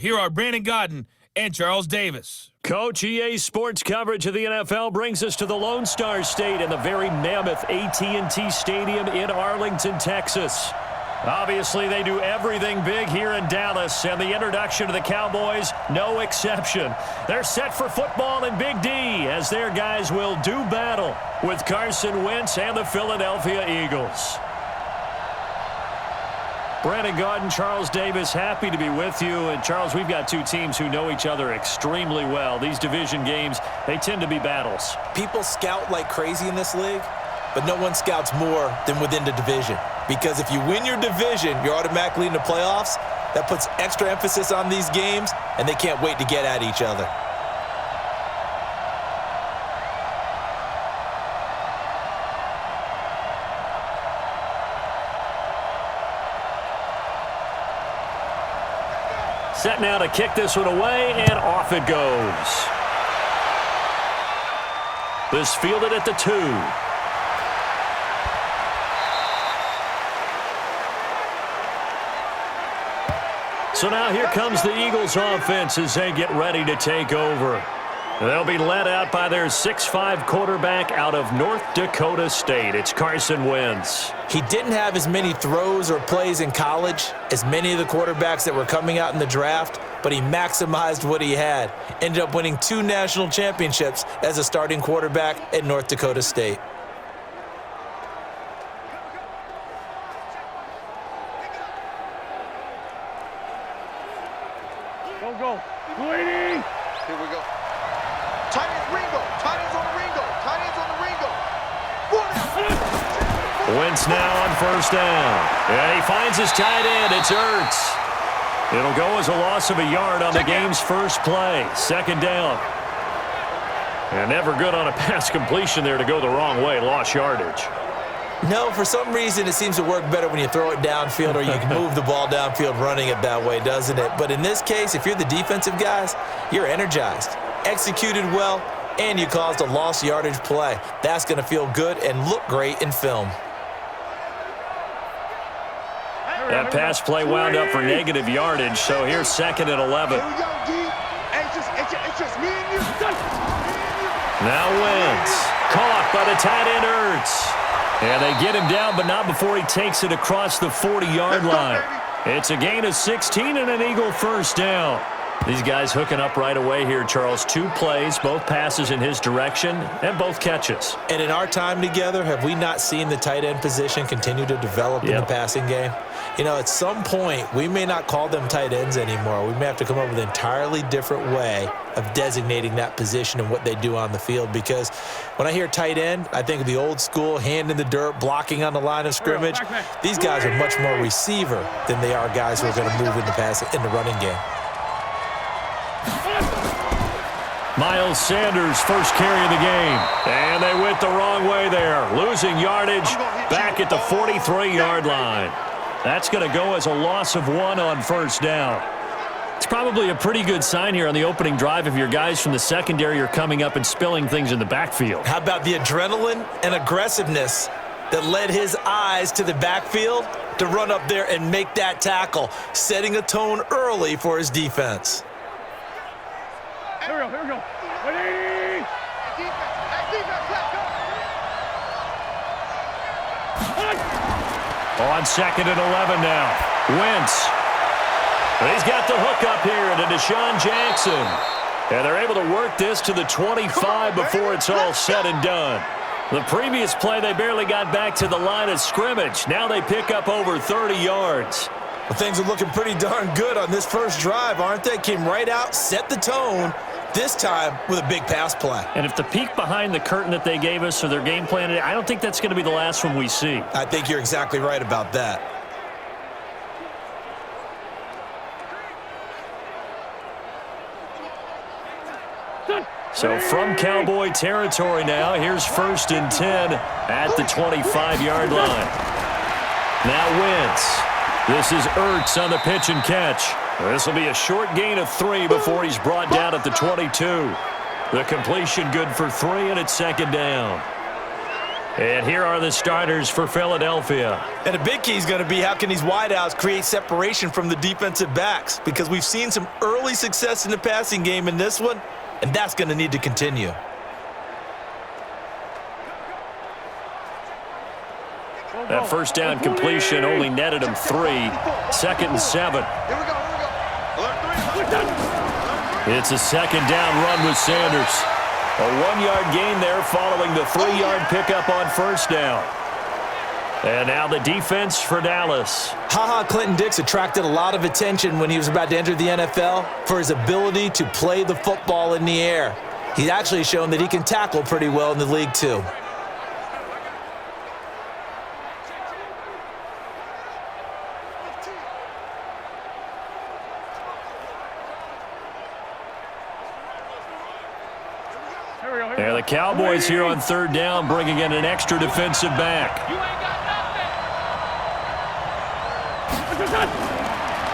Here are Brandon Godden and Charles Davis. Coach, EA Sports coverage of the NFL brings us to the Lone Star State and the very mammoth AT&T Stadium in Arlington, Texas. Obviously, they do everything big here in Dallas, and the introduction to the Cowboys, no exception. They're set for football in Big D as their guys will do battle with Carson Wentz and the Philadelphia Eagles. Brandon Godden, Charles Davis, happy to be with you. And, Charles, we've got two teams who know each other extremely well. These division games, they tend to be battles. People scout like crazy in this league, but no one scouts more than within the division. Because if you win your division, you're automatically in the playoffs. That puts extra emphasis on these games, and they can't wait to get at each other. Set now to kick this one away, and off it goes. This fielded at the 2. So now here comes the Eagles offense as they get ready to take over. They'll be led out by their 6'5" quarterback out of North Dakota State. It's Carson Wentz. He didn't have as many throws or plays in college as many of the quarterbacks that were coming out in the draft, but he maximized what he had. Ended up winning 2 national championships as a starting quarterback at North Dakota State. Go. Here we go. Tight ends, Ringo. Tight ends on the Ringo. Tight ends on the Ringo. Wentz now on first down. And he finds his tight end. It's Ertz. It'll go as a loss of a yard on the game's first play. Second down. And never good on a pass completion there to go the wrong way. Lost yardage. No, for some reason it seems to work better when you throw it downfield or you can move the ball downfield running it that way, doesn't it? But in this case, if you're the defensive guys, you're energized, executed well, and you caused a lost yardage play. That's going to feel good and look great in film. That pass play wound up for negative yardage, so here's 2nd and 11. Here we go, D. It's just me and you. Now Wentz, caught by the tight end Ertz. And they get him down, but not before he takes it across the 40-yard line. It's a gain of 16 and an Eagle first down. These guys hooking up right away here, Charles. 2 plays, both passes in his direction, and both catches. And in our time together, have we not seen the tight end position continue to develop in the passing game? You know, at some point, we may not call them tight ends anymore. We may have to come up with an entirely different way of designating that position and what they do on the field. Because when I hear tight end, I think of the old school, hand in the dirt, blocking on the line of scrimmage. These guys are much more receiver than they are guys who are going to move in the running game. Miles Sanders, first carry of the game. And they went the wrong way there. Losing yardage back at the 43-yard line. That's going to go as a loss of 1 on first down. It's probably a pretty good sign here on the opening drive if your guys from the secondary are coming up and spilling things in the backfield. How about the adrenaline and aggressiveness that led his eyes to the backfield to run up there and make that tackle, setting a tone early for his defense. Here we go. Ready? Defense, let's go. On 2nd and 11 now. Wentz. He's got the hook up here to Desean Jackson. And they're able to work this to the 25 before it's all said and done. The previous play, they barely got back to the line of scrimmage. Now they pick up over 30 yards. Well, things are looking pretty darn good on this first drive, aren't they? Came right out, set the tone, this time with a big pass play. And if the peek behind the curtain that they gave us or their game plan, I don't think that's going to be the last one we see. I think you're exactly right about that. So from Cowboy territory now, here's 1st and 10 at the 25-yard line. Now Wentz. This is Ertz on the pitch and catch. This will be a short gain of 3 before he's brought down at the 22. The completion good for 3, and it's 2nd down. And here are the starters for Philadelphia. And a big key is going to be how can these wideouts create separation from the defensive backs, because we've seen some early success in the passing game in this one, and that's going to need to continue. That first down completion only netted him 3. 2nd and 7. Here we go. It's a 2nd down run with Sanders. A 1-yard gain there following the 3-yard pickup on 1st down. And now the defense for Dallas. Clinton Dix attracted a lot of attention when he was about to enter the NFL for his ability to play the football in the air. He's actually shown that he can tackle pretty well in the league too. And the Cowboys here on 3rd down, bringing in an extra defensive back.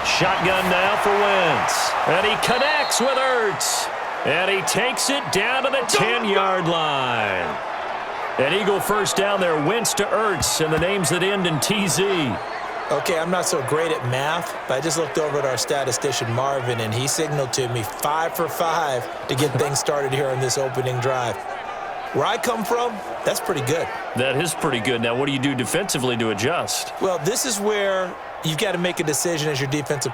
Shotgun now for Wentz. And he connects with Ertz. And he takes it down to the 10-yard line. An Eagle first down there, Wentz to Ertz, and the names that end in TZ. Okay, I'm not so great at math, but I just looked over at our statistician, Marvin, and he signaled to me 5 for 5 to get things started here on this opening drive. Where I come from, that's pretty good. That is pretty good. Now, what do you do defensively to adjust? Well, this is where you've got to make a decision as a defensive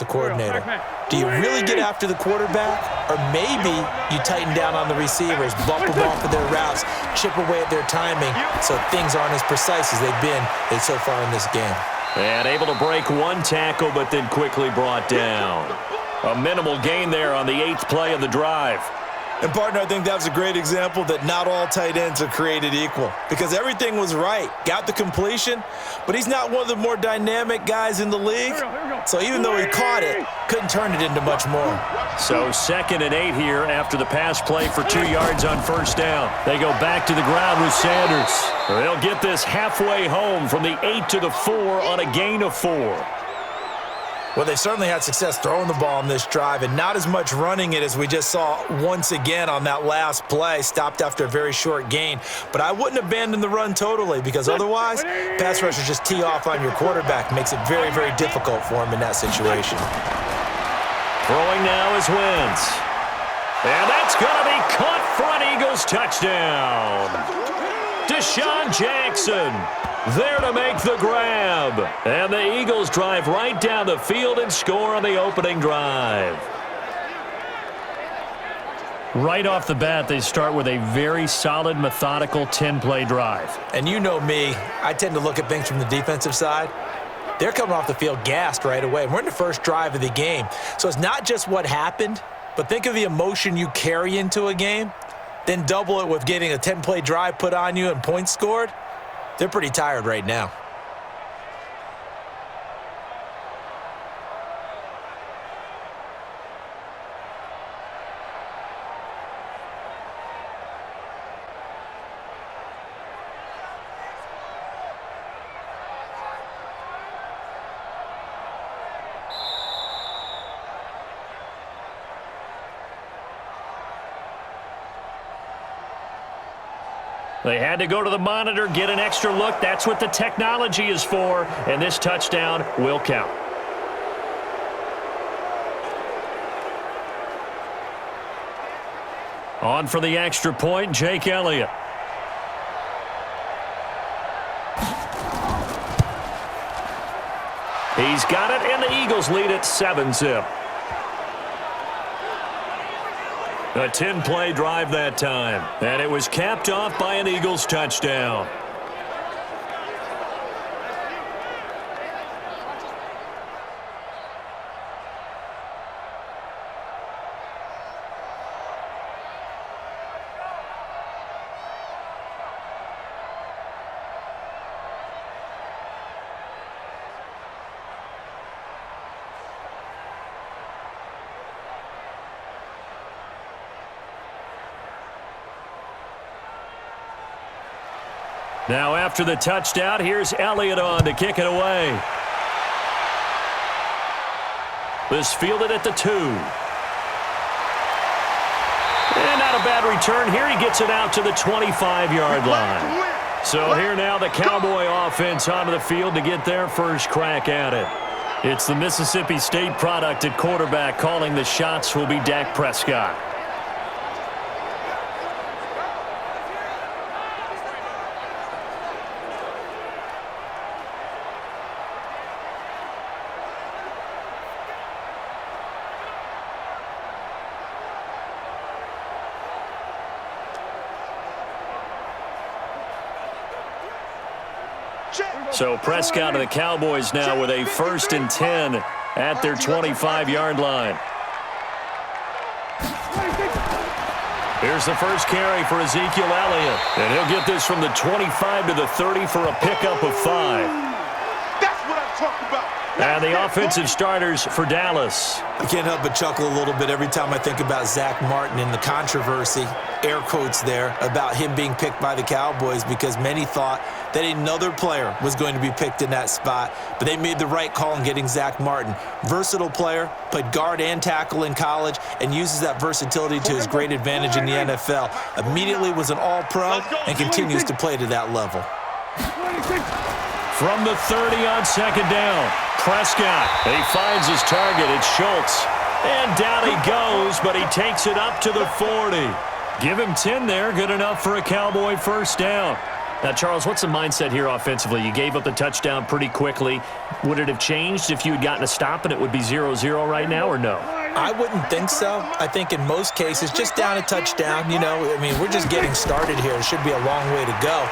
coordinator. Do you really get after the quarterback, or maybe you tighten down on the receivers, bump them off of their routes, chip away at their timing so things aren't as precise as they've been so far in this game? And able to break 1 tackle, but then quickly brought down. A minimal gain there on the 8th play of the drive. And, partner, I think that was a great example that not all tight ends are created equal, because everything was right. Got the completion, but he's not one of the more dynamic guys in the league. So even though he caught it, couldn't turn it into much more. So 2nd and 8 here after the pass play for 2 yards on 1st down. They go back to the ground with Sanders. They'll get this halfway home from the 8 to the 4 on a gain of 4. Well, they certainly had success throwing the ball on this drive, and not as much running it as we just saw once again on that last play, stopped after a very short gain. But I wouldn't abandon the run totally, because otherwise, pass rushers just tee off on your quarterback. Makes it very, very difficult for him in that situation. Throwing now is Wentz. And that's going to be caught for an Eagles touchdown. Desean Jackson there to make the grab. And the Eagles drive right down the field and score on the opening drive. Right off the bat, they start with a very solid, methodical 10-play drive. And you know me, I tend to look at things from the defensive side. They're coming off the field gassed right away. We're in the first drive of the game. So it's not just what happened, but think of the emotion you carry into a game. Then double it with getting a 10-play drive put on you and points scored. They're pretty tired right now. They had to go to the monitor, get an extra look. That's what the technology is for, and this touchdown will count. On for the extra point, Jake Elliott. He's got it, and the Eagles lead at 7-zip. A 10-play drive that time, and it was capped off by an Eagles touchdown. Now after the touchdown, here's Elliott on to kick it away. This fielded at the 2. And not a bad return here. He gets it out to the 25-yard line. So here now the Cowboy offense onto the field to get their first crack at it. It's the Mississippi State product at quarterback. Calling the shots will be Dak Prescott. So Prescott of the Cowboys now with a 1st and 10 at their 25-yard line. Here's the first carry for Ezekiel Elliott. And he'll get this from the 25 to the 30 for a pickup of 5. That's what I'm talking about. And the offensive starters for Dallas. I can't help but chuckle a little bit every time I think about Zach Martin and the controversy, air quotes there, about him being picked by the Cowboys because many thought that another player was going to be picked in that spot, but they made the right call in getting Zach Martin. Versatile player, played guard and tackle in college, and uses that versatility to his great advantage in the NFL. Immediately was an all-pro and continues to play to that level. From the 30 on 2nd down, Prescott. He finds his target. It's Schultz. And down he goes, but he takes it up to the 40. Give him 10 there. Good enough for a Cowboy first down. Now, Charles, what's the mindset here offensively? You gave up the touchdown pretty quickly. Would it have changed if you had gotten a stop and it would be 0-0 right now, or no? I wouldn't think so. I think in most cases, just down a touchdown, we're just getting started here. It should be a long way to go.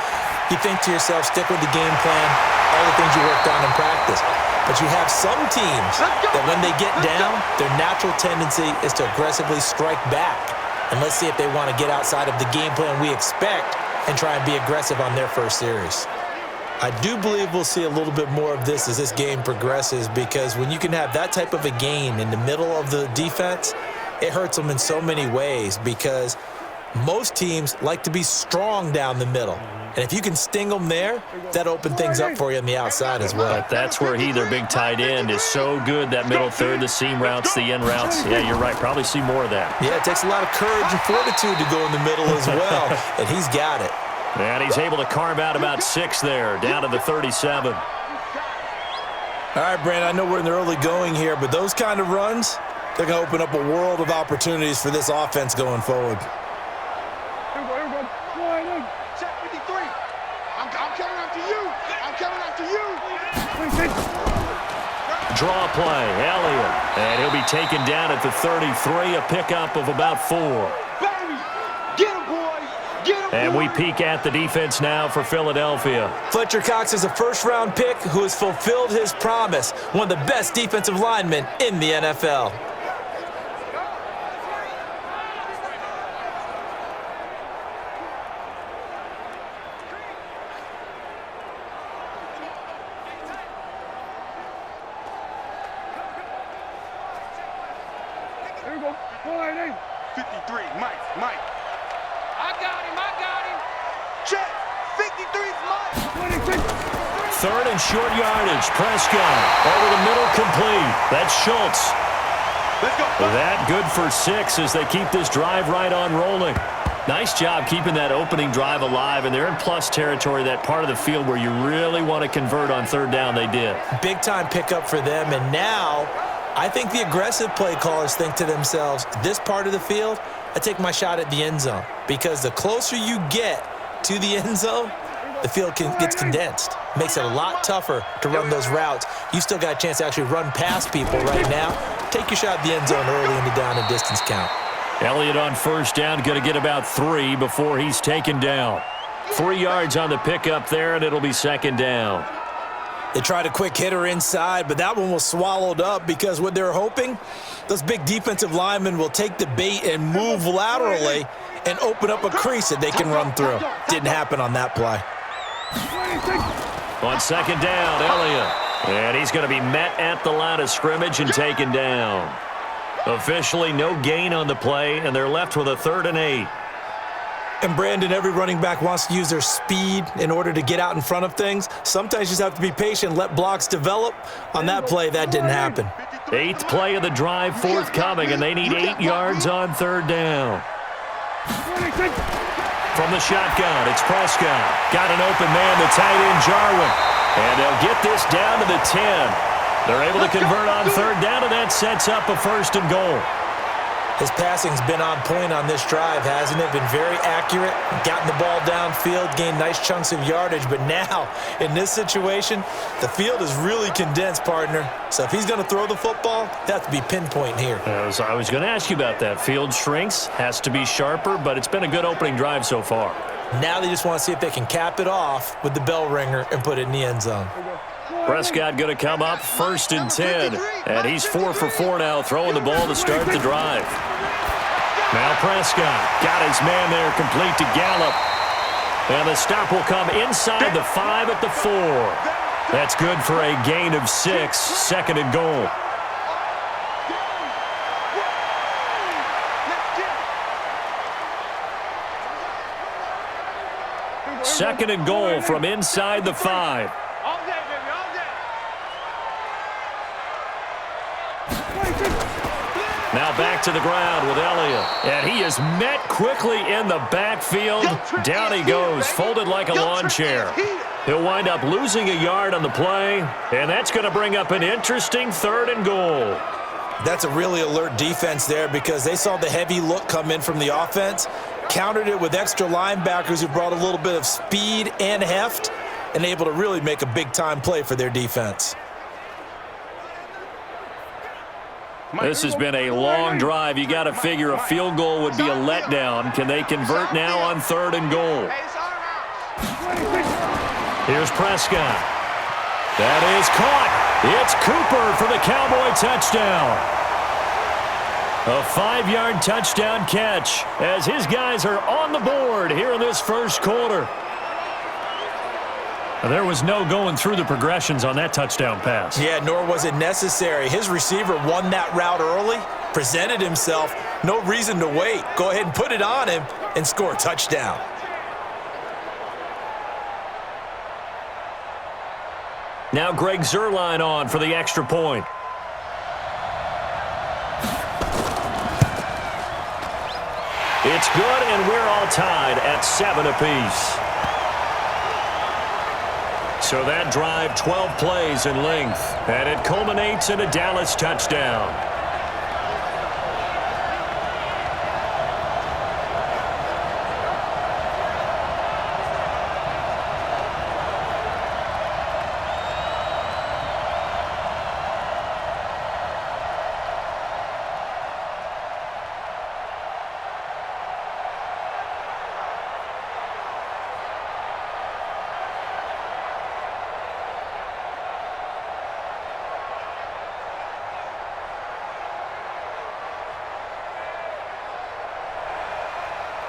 You think to yourself, stick with the game plan, all the things you worked on in practice. But you have some teams that when they get down, their natural tendency is to aggressively strike back. And let's see if they want to get outside of the game plan we expect and try and be aggressive on their first series. I do believe we'll see a little bit more of this as this game progresses, because when you can have that type of a gain in the middle of the defense, it hurts them in so many ways, because most teams like to be strong down the middle. And if you can sting them there, that opens things up for you on the outside as well. But that's where their big tight end, is so good, that middle third, the seam routes, the in routes. Yeah, you're right. Probably see more of that. Yeah, it takes a lot of courage and fortitude to go in the middle as well, and he's got it. And he's able to carve out about 6 there, down to the 37. All right, Brandon, I know we're in the early going here, but those kind of runs, they're going to open up a world of opportunities for this offense going forward. Draw play, Elliott. And he'll be taken down at the 33, a pickup of about 4. Get him, boy. Get him, and we peek at the defense now for Philadelphia. Fletcher Cox is a first-round pick who has fulfilled his promise. One of the best defensive linemen in the NFL. Here we go. 53, Mike. I got him. Check. 53's Mike. 3rd and short yardage. Prescott over the middle, complete. That's Schultz. Let's go. That good for 6 as they keep this drive right on rolling. Nice job keeping that opening drive alive, and they're in plus territory, that part of the field where you really want to convert on 3rd down. They did. Big-time pickup for them, and now I think the aggressive play callers think to themselves, this part of the field, I take my shot at the end zone, because the closer you get to the end zone, the field gets condensed. Makes it a lot tougher to run those routes. You still got a chance to actually run past people right now. Take your shot at the end zone early in the down and distance count. Elliott on 1st down, going to get about 3 before he's taken down. 3 yards on the pickup there, and it'll be 2nd down. They tried a quick hitter inside, but that one was swallowed up, because what they're hoping, those big defensive linemen will take the bait and move laterally and open up a crease that they can run through. Didn't happen on that play. On 2nd down, Elliott. And he's going to be met at the line of scrimmage and taken down. Officially no gain on the play, and they're left with a 3rd and 8. And Brandon, every running back wants to use their speed in order to get out in front of things. Sometimes you just have to be patient, let blocks develop. On that play, that didn't happen. 8th play of the drive forthcoming, and they need 8 yards on 3rd down. From the shotgun, it's Prescott. Got an open man, the tight end, Jarwin. And they'll get this down to the 10. They're able to convert on third down, and that sets up a 1st and goal. His passing's been on point on this drive, hasn't it? Been very accurate, gotten the ball downfield, gained nice chunks of yardage. But now, in this situation, the field is really condensed, partner. So if he's going to throw the football, they have to be pinpoint here. I was going to ask you about that. Field shrinks, has to be sharper, but it's been a good opening drive so far. Now they just want to see if they can cap it off with the bell ringer and put it in the end zone. Prescott going to come up 1st and 10. And he's 4 for 4 now, throwing the ball to start the drive. Now Prescott got his man there, complete to Gallup. And the stop will come inside the 5 at the 4. That's good for a gain of 6, 2nd and goal. Second and goal from inside the 5. Now back to the ground with Elliott. And he is met quickly in the backfield. Down he goes, folded like a lawn chair. He'll wind up losing a yard on the play, and that's going to bring up an interesting 3rd and goal. That's a really alert defense there because they saw the heavy look come in from the offense, countered it with extra linebackers who brought a little bit of speed and heft, and able to really make a big-time play for their defense. This has been a long drive. You got to figure a field goal would be a letdown. Can they convert now on 3rd and goal? Here's Prescott. That is caught. It's Cooper for the Cowboy touchdown. A 5-yard touchdown catch as his guys are on the board here in this 1st quarter. There was no going through the progressions on that touchdown pass. Yeah, nor was it necessary. His receiver won that route early, presented himself, no reason to wait. Go ahead and put it on him and score a touchdown. Now Greg Zuerlein on for the extra point. It's good, and we're all tied at 7 apiece. So that drive, 12 plays in length, and it culminates in a Dallas touchdown.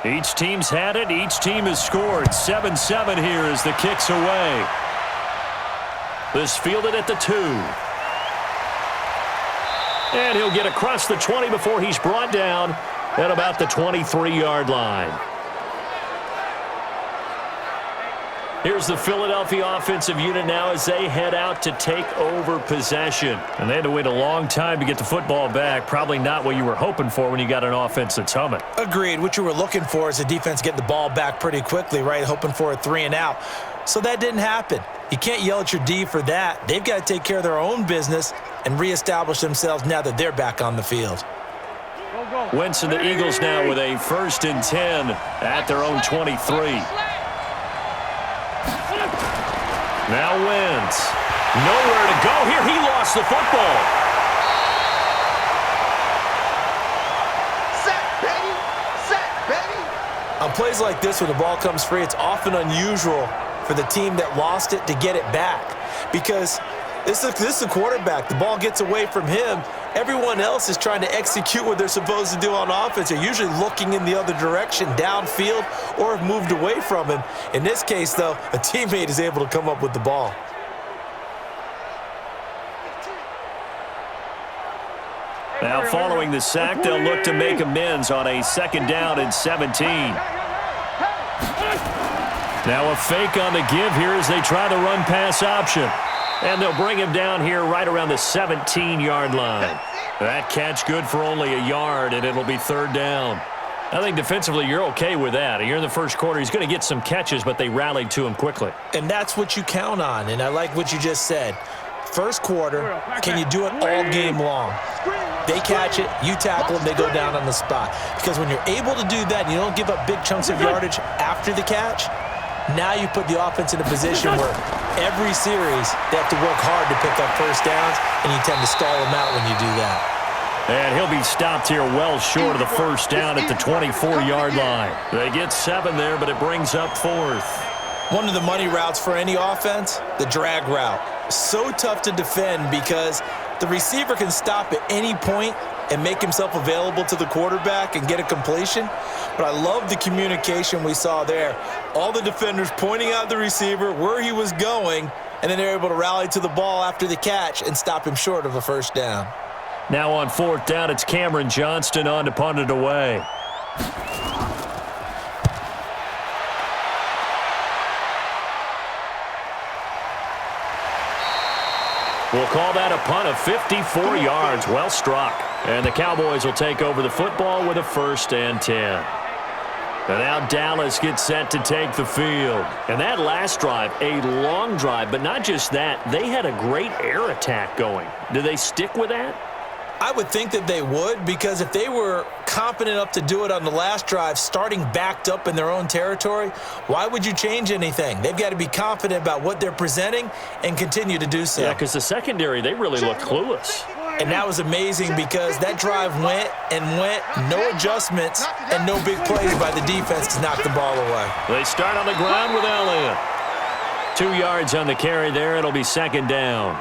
Each team's had it. Each team has scored. 7-7 here as the kick's away. This fielded at the 2. And he'll get across the 20 before he's brought down at about the 23-yard line. Here's the Philadelphia offensive unit now as they head out to take over possession. And they had to wait a long time to get the football back. Probably not what you were hoping for when you got an offense that's humming. Agreed. What you were looking for is the defense getting the ball back pretty quickly, right? Hoping for a 3 and out. So that didn't happen. You can't yell at your D for that. They've got to take care of their own business and reestablish themselves now that they're back on the field. Wentz and the Eagles now with a 1st and 10 at their own 23. Now Wentz. Nowhere to go here. He lost the football. Set, baby. Set, baby. On plays like this, when the ball comes free, it's often unusual for the team that lost it to get it back. Because this is the quarterback. The ball gets away from him. Everyone else is trying to execute what they're supposed to do on offense. They're usually looking in the other direction, downfield, or have moved away from him. In this case, though, a teammate is able to come up with the ball. Now following the sack, they'll look to make amends on a 2nd down and 17. Now a fake on the give here as they try the run-pass option. And they'll bring him down here right around the 17-yard line. That catch good for only a yard, and it'll be 3rd down. I think defensively you're okay with that. You're in the first quarter. He's going to get some catches, but they rallied to him quickly. And that's what you count on, and I like what you just said. First quarter, can you do it all game long? They catch it, you tackle them, they go down on the spot. Because when you're able to do that and you don't give up big chunks of yardage after the catch, now you put the offense in a position where every series they have to work hard to pick up first downs, and you tend to stall them out when you do that. And he'll be stopped here well short of the first down at the 24-yard line. They get 7 there, but it brings up 4th. One of the money routes for any offense, the drag route. So tough to defend because the receiver can stop at any point and make himself available to the quarterback and get a completion. But I love the communication we saw there. All the defenders pointing out the receiver, where he was going, and then they're able to rally to the ball after the catch and stop him short of a first down. Now on 4th down, it's Cameron Johnston on to punt it away. We'll call that a punt of 54 yards. Well struck. And the Cowboys will take over the football with a 1st and 10. And now Dallas gets set to take the field. And that last drive, a long drive, but not just that. They had a great air attack going. Do they stick with that? I would think that they would, because if they were confident enough to do it on the last drive, starting backed up in their own territory, why would you change anything? They've got to be confident about what they're presenting and continue to do so. Yeah, because the secondary, they really look clueless. And that was amazing because that drive went and went, no adjustments and no big plays by the defense to knock the ball away. They start on the ground with Elliott. 2 yards on the carry there. It'll be 2nd down.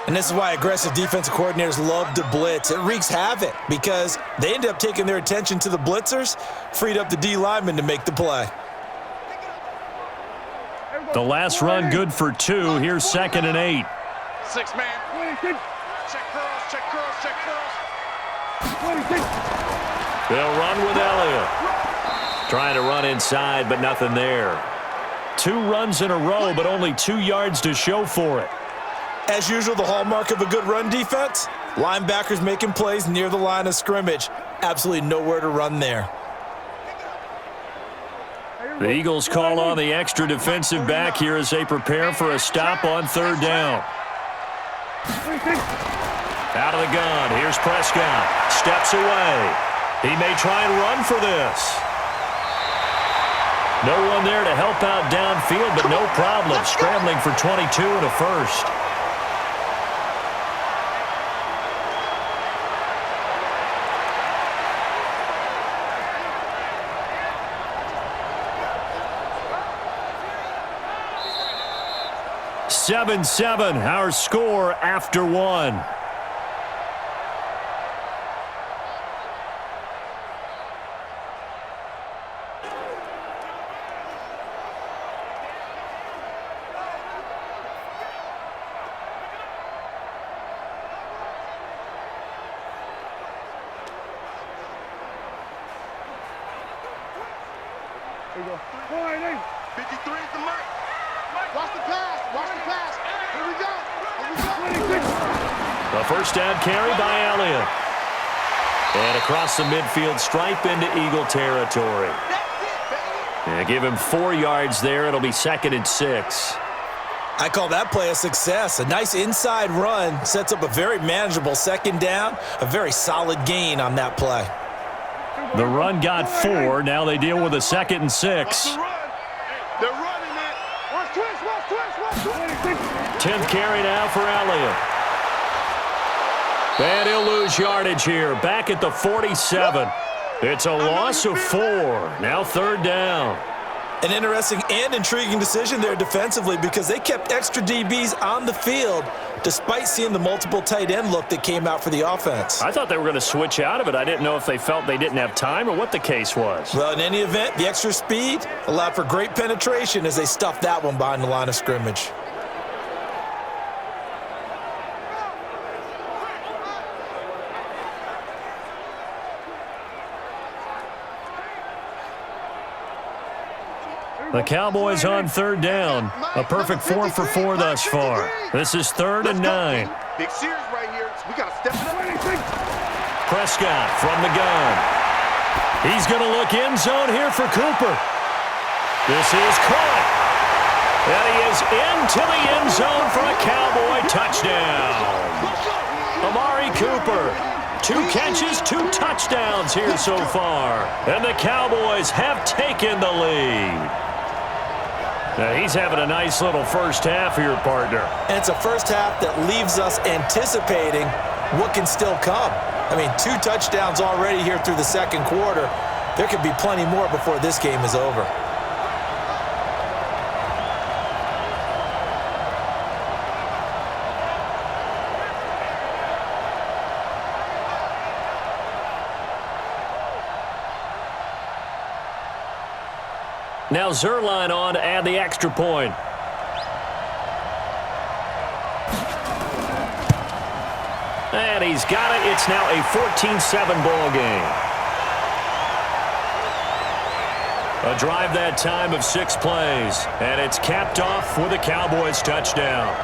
And this is why aggressive defensive coordinators love to blitz. It wreaks havoc because they end up taking their attention to the blitzers, freed up the D lineman to make the play. The last run good for 2. Here's 2nd and 8. 6 man. Check curls, check curls, check curls. They'll run with Elliott. Trying to run inside, but nothing there. 2 runs in a row, but only 2 yards to show for it. As usual, the hallmark of a good run defense, linebackers making plays near the line of scrimmage. Absolutely nowhere to run there. The Eagles call on the extra defensive back here as they prepare for a stop on 3rd down. Out of the gun, here's Prescott. Steps away. He may try and run for this. No one there to help out downfield, but no problem. Scrambling for 22 and a 1st. Seven, our score after 1. Here we go. 53 is the mark. Watch the pass. Watch the pass. Here we go. Here we go. The first down carry by Elliott. And across the midfield stripe into Eagle territory. And give him 4 yards there. It'll be 2nd and 6. I call that play a success. A nice inside run sets up a very manageable 2nd down. A very solid gain on that play. The run got 4. Now they deal with a 2nd and 6. They're running it. Watch twist. 10th carry now for Elliott. And he'll lose yardage here. Back at the 47. It's a loss of 4. Now 3rd down. An interesting and intriguing decision there defensively because they kept extra DBs on the field despite seeing the multiple tight end look that came out for the offense. I thought they were going to switch out of it. I didn't know if they felt they didn't have time or what the case was. Well, in any event, the extra speed allowed for great penetration as they stuffed that one behind the line of scrimmage. The Cowboys on 3rd down. A perfect 4 for 4 thus far. This is 3rd and 9. Big series right here. We got to step it up. Prescott from the gun. He's going to look end zone here for Cooper. This is caught. And he is into the end zone for a Cowboy touchdown. Amari Cooper, 2 catches, 2 touchdowns here so far. And the Cowboys have taken the lead. Now, he's having a nice little first half here, partner. And it's a first half that leaves us anticipating what can still come. I mean, 2 touchdowns already here through the second quarter. There could be plenty more before this game is over. Now Zerline on to add the extra point. And he's got it. It's now a 14-7 ball game. A drive that time of 6 plays. And it's capped off with a Cowboys touchdown.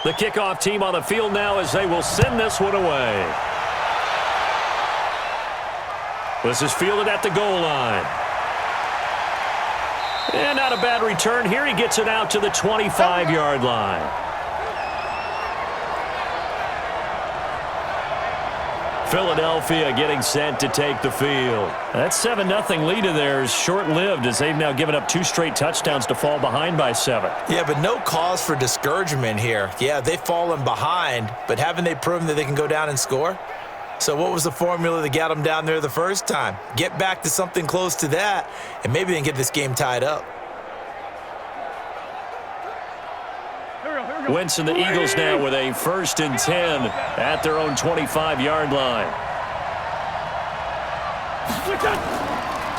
The kickoff team on the field now as they will send this one away. This is fielded at the goal line. And not a bad return here. He gets it out to the 25-yard line. Philadelphia getting set to take the field. That 7-0 lead of theirs short-lived as they've now given up 2 straight touchdowns to fall behind by 7. Yeah, but no cause for discouragement here. Yeah, they've fallen behind, but haven't they proven that they can go down and score? So what was the formula that got them down there the first time? Get back to something close to that, and maybe they can get this game tied up. Wentz and the Eagles now with a 1st and 10 at their own 25-yard line.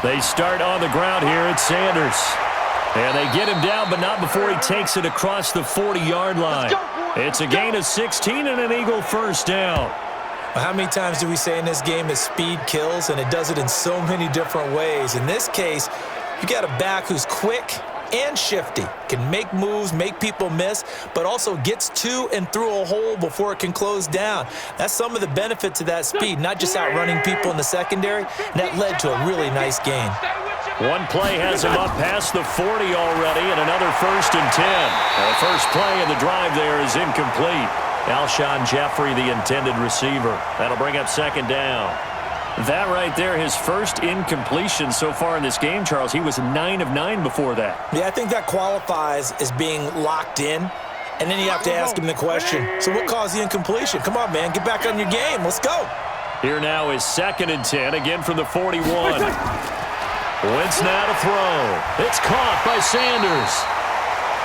They start on the ground here at Sanders. And they get him down, but not before he takes it across the 40-yard line. It's a gain of 16 and an Eagle 1st down. Well, how many times do we say in this game that speed kills, and it does it in so many different ways? In this case, you got a back who's quick and shifty, can make moves, make people miss, but also gets to and through a hole before it can close down. That's some of the benefit to that speed, not just outrunning people in the secondary, and that led to a really nice gain. One play has him up past the 40 already, and another 1st and 10. The first play in the drive there is incomplete. Alshon Jeffrey, the intended receiver. That'll bring up 2nd down. That right there, his first incompletion so far in this game, Charles. He was 9 of 9 before that. Yeah, I think that qualifies as being locked in. And then you have to ask him the question, so what caused the incompletion? Come on, man, get back on your game. Let's go. Here now is 2nd and 10, again from the 41. Wentz now to throw. It's caught by Sanders.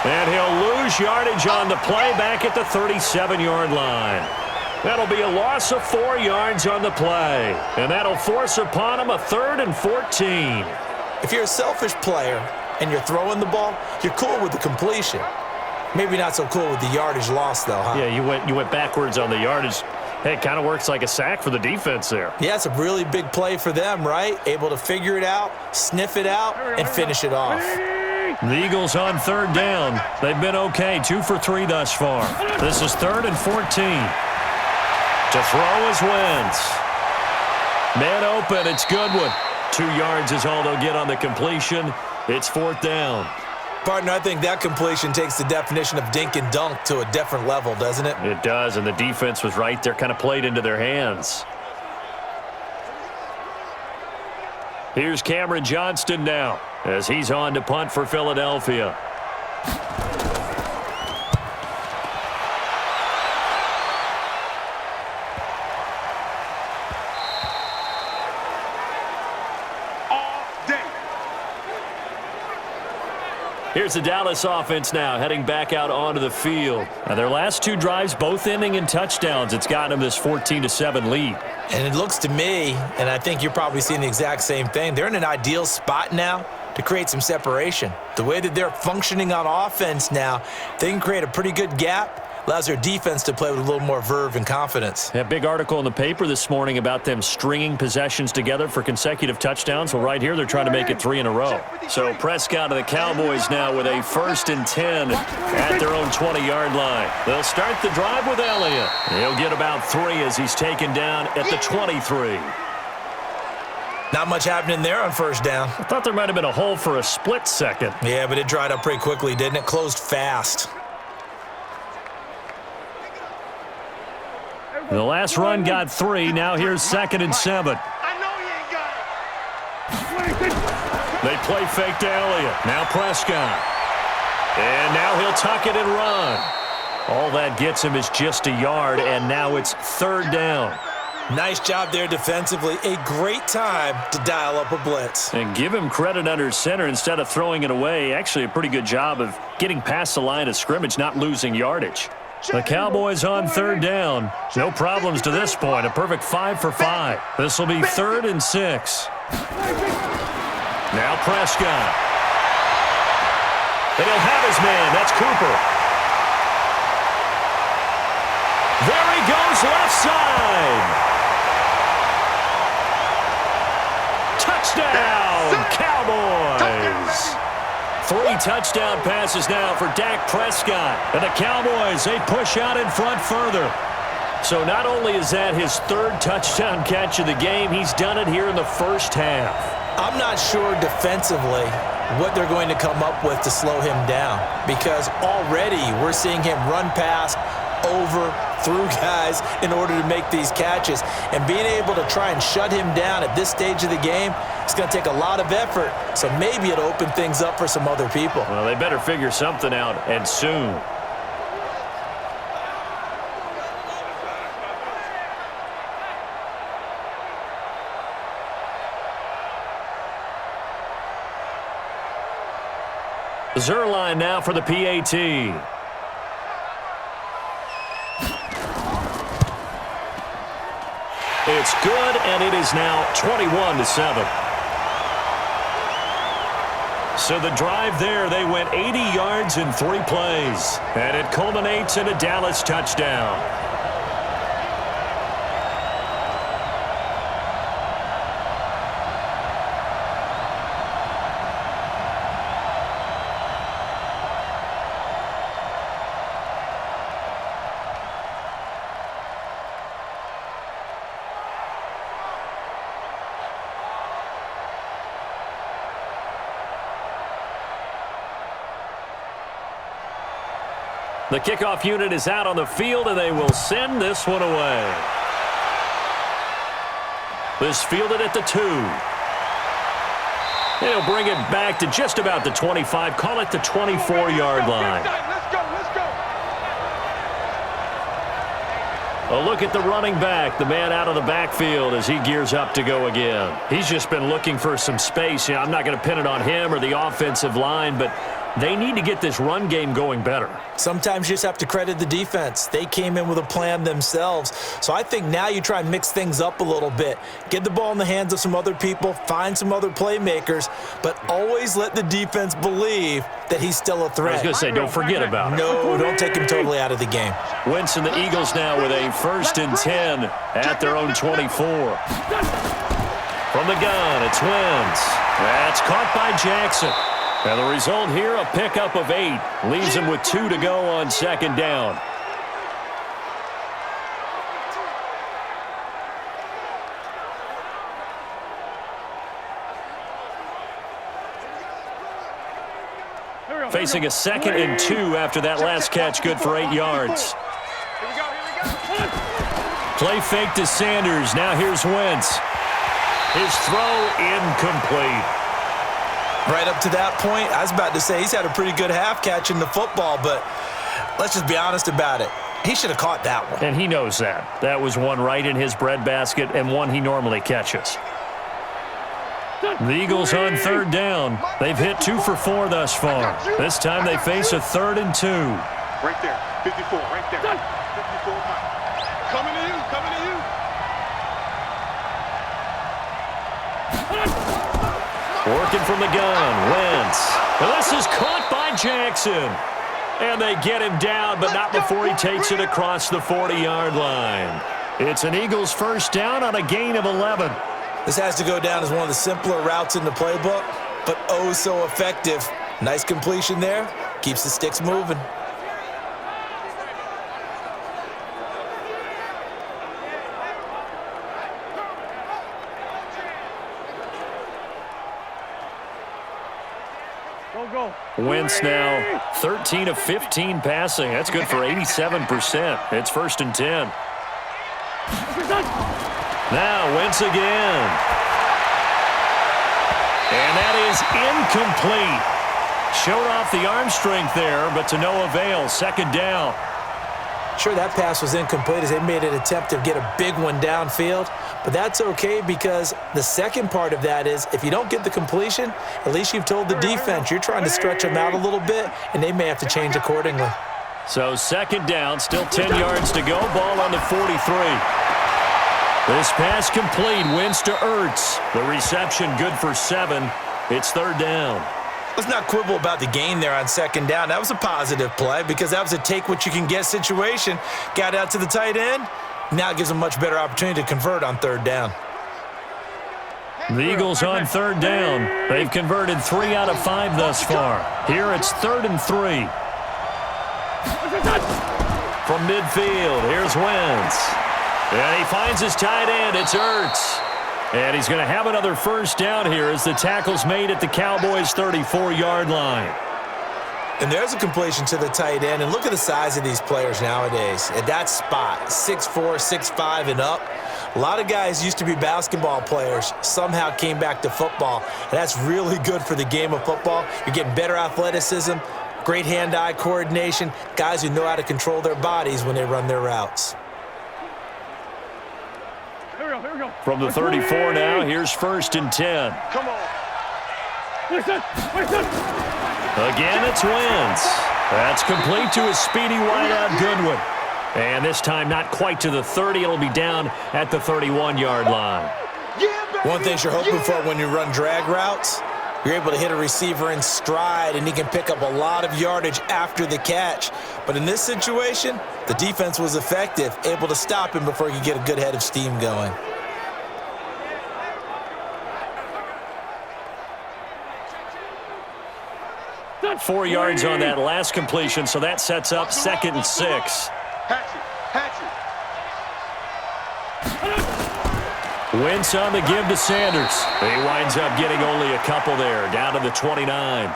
And he'll lose yardage on the play back at the 37-yard line. That'll be a loss of 4 yards on the play. And that'll force upon him a 3rd and 14. If you're a selfish player and you're throwing the ball, you're cool with the completion. Maybe not so cool with the yardage loss, though, huh? Yeah, you went backwards on the yardage. Hey, it kind of works like a sack for the defense there. Yeah, it's a really big play for them, right? Able to figure it out, sniff it out, and finish it off. The Eagles on 3rd down. They've been okay, 2 for 3 thus far. This is 3rd and 14. To throw is Wentz. Man open, it's Goodwin. 2 yards is all they'll get on the completion. It's 4th down. Partner, I think that completion takes the definition of dink and dunk to a different level, doesn't it? It does, and the defense was right there, kind of played into their hands. Here's Cameron Johnston now as he's on to punt for Philadelphia. Here's the Dallas offense now heading back out onto the field. Now, their last 2 drives both ending in touchdowns. It's gotten them this 14-7 lead. And it looks to me, and I think you're probably seeing the exact same thing, they're in an ideal spot now to create some separation. The way that they're functioning on offense now, they can create a pretty good gap. Allows their defense to play with a little more verve and confidence. A big article in the paper this morning about them stringing possessions together for consecutive touchdowns. Well, right here, they're trying to make it 3 in a row. So Prescott of the Cowboys now with a 1st and 10 at their own 20-yard line. They'll start the drive with Elliott. He'll get about 3 as he's taken down at the 23. Not much happening there on 1st down. I thought there might have been a hole for a split second. Yeah, but it dried up pretty quickly, didn't it? Closed fast. The last run got 3. Now here's 2nd and 7. I know you ain't got it. They play fake to Elliott. Now Prescott. And now he'll tuck it and run. All that gets him is just a yard, and now it's 3rd down. Nice job there defensively. A great time to dial up a blitz. And give him credit under center instead of throwing it away. Actually a pretty good job of getting past the line of scrimmage, not losing yardage. The Cowboys on 3rd down. No problems to this point. A perfect 5 for 5. This will be 3rd and 6. Now Prescott. And he'll have his man. That's Cooper. There he goes left side. Touchdown, Cowboys. 3 touchdown passes now for Dak Prescott. And the Cowboys, they push out in front further. So not only is that his 3rd touchdown catch of the game, he's done it here in the 1st half. I'm not sure defensively what they're going to come up with to slow him down, because already we're seeing him run past, over, through guys in order to make these catches. And being able to try and shut him down at this stage of the game, it's going to take a lot of effort. So maybe it'll open things up for some other people. Well, they better figure something out, and soon. Zerline now for the PAT. It's good, and it is now 21-7. So the drive there, they went 80 yards in 3 plays. And it culminates in a Dallas touchdown. The kickoff unit is out on the field, and they will send this one away. This fielded at the 2. They'll bring it back to just about the 25. Call it the 24-yard line. Let's go. A look at the running back, the man out of the backfield as he gears up to go again. He's just been looking for some space. I'm not going to pin it on him or the offensive line, but they need to get this run game going better. Sometimes you just have to credit the defense. They came in with a plan themselves. So I think now you try and mix things up a little bit. Get the ball in the hands of some other people, find some other playmakers, but always let the defense believe that he's still a threat. I was going to say, don't forget about it. No, don't take him totally out of the game. Wentz and the Eagles now with a 1st and 10 at their own 24. From the gun, it's Wentz. That's caught by Jackson. And the result here, a pickup of 8. Leaves him with 2 to go on 2nd down. Facing a 2nd and 2 after that last catch, good for 8 yards. Here we go. Play fake to Sanders. Now here's Wentz. His throw incomplete. Right up to that point, I was about to say he's had a pretty good half catching the football, but let's just be honest about it. He should have caught that one. And he knows that. That was one right in his breadbasket and one he normally catches. The Eagles on third down. They've hit 2 for 4 thus far. This time they face a 3rd and 2. Right there, 54, right there. 54, coming to you, coming to you. Working from the gun, Wentz. Well, this is caught by Jackson. And they get him down, but not before he takes it across the 40-yard line. It's an Eagles first down on a gain of 11. This has to go down as one of the simpler routes in the playbook, but oh so effective. Nice completion there. Keeps the sticks moving. Wentz now 13 of 15 passing. That's good for 87%. It's 1st and 10. Now Wentz again. And that is incomplete. Showed off the arm strength there, but to no avail. 2nd down. Sure, that pass was incomplete as they made an attempt to get a big one downfield, but that's okay because the second part of that is if you don't get the completion, at least you've told the defense you're trying to stretch them out a little bit, and they may have to change accordingly. So 2nd down, still 10 yards to go. Ball on the 43. This pass complete. Wentz to Ertz. The reception good for 7. It's 3rd down. Let's not quibble about the gain there on 2nd down. That was a positive play because that was a take-what-you-can-get situation. Got out to the tight end. Now it gives them a much better opportunity to convert on 3rd down. The Eagles on 3rd down. They've converted 3 out of 5 thus far. Here it's 3rd and 3. From midfield, here's Wentz. And he finds his tight end. It's Ertz. And he's going to have another first down here as the tackle's made at the Cowboys' 34-yard line. And there's a completion to the tight end. And look at the size of these players nowadays. At that spot, 6'4", 6'5", and up. A lot of guys used to be basketball players, somehow came back to football. And that's really good for the game of football. You're getting better athleticism, great hand-eye coordination, guys who know how to control their bodies when they run their routes. From the 34 now, here's 1st and 10. Come on. Again, it's Wentz. That's complete to his speedy wideout Goodwin. And this time not quite to the 30. It'll be down at the 31-yard line. One thing you're hoping for when you run drag routes, you're able to hit a receiver in stride, and he can pick up a lot of yardage after the catch. But in this situation, the defense was effective, able to stop him before he could get a good head of steam going. Not 4 yards on that last completion, so that sets up 2nd and 6. Wentz on the give to Sanders. He winds up getting only a couple there, down to the 29.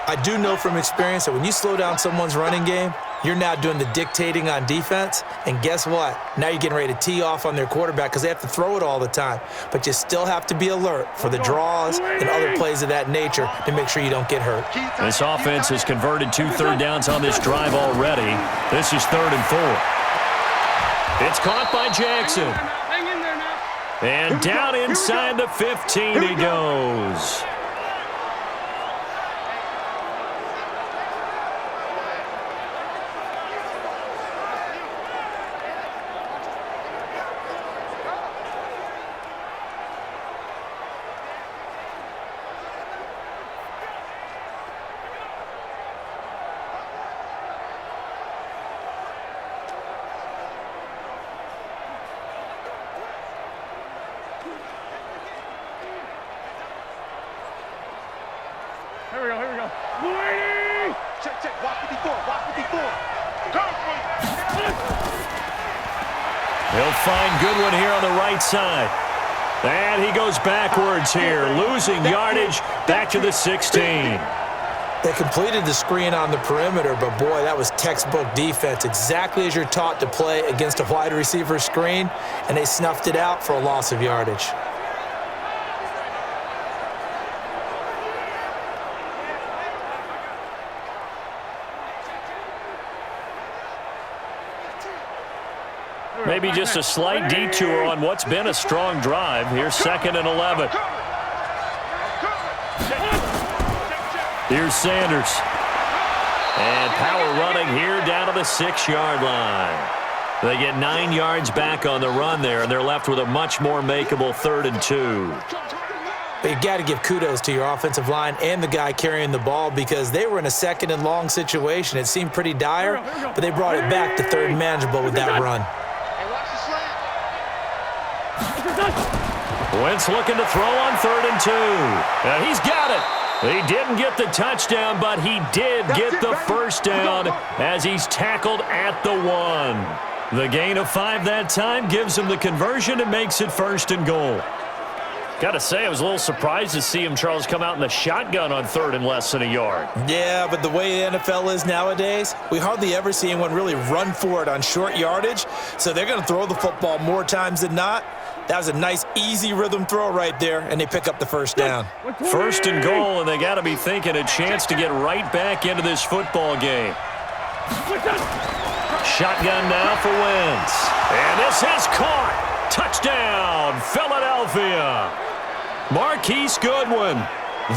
I do know from experience that when you slow down someone's running game, you're now doing the dictating on defense. And guess what? Now you're getting ready to tee off on their quarterback because they have to throw it all the time. But you still have to be alert for the draws and other plays of that nature to make sure you don't get hurt. This offense has converted 2 third downs on this drive already. This is 3rd and 4. It's caught by Jackson. And down inside the 15 he goes. Here we go. Waiting! Check. Watch 54. He'll find Goodwin here on the right side. And he goes backwards here, losing yardage back to the 16. They completed the screen on the perimeter, but boy, that was textbook defense, exactly as you're taught to play against a wide receiver screen, and they snuffed it out for a loss of yardage. Maybe just a slight detour on what's been a strong drive. Here's 2nd and 11. Here's Sanders. And power running here down to the 6-yard line. They get 9 yards back on the run there, and they're left with a much more makeable 3rd and 2. But you got to give kudos to your offensive line and the guy carrying the ball because they were in a 2nd and long situation. It seemed pretty dire, but they brought it back to 3rd and manageable with that run. Wentz looking to throw on 3rd and 2. Now he's got it. He didn't get the touchdown, but he did get the first down as he's tackled at the 1. The gain of 5 that time gives him the conversion and makes it 1st and goal. Got to say, I was a little surprised to see him, Charles, come out in the shotgun on 3rd and less than a yard. Yeah, but the way the NFL is nowadays, we hardly ever see anyone really run for it on short yardage, so they're going to throw the football more times than not. That was a nice, easy rhythm throw right there, and they pick up the first down. 1st and goal, and they got to be thinking a chance to get right back into this football game. Shotgun now for Wentz. And this is caught. Touchdown, Philadelphia. Marquise Goodwin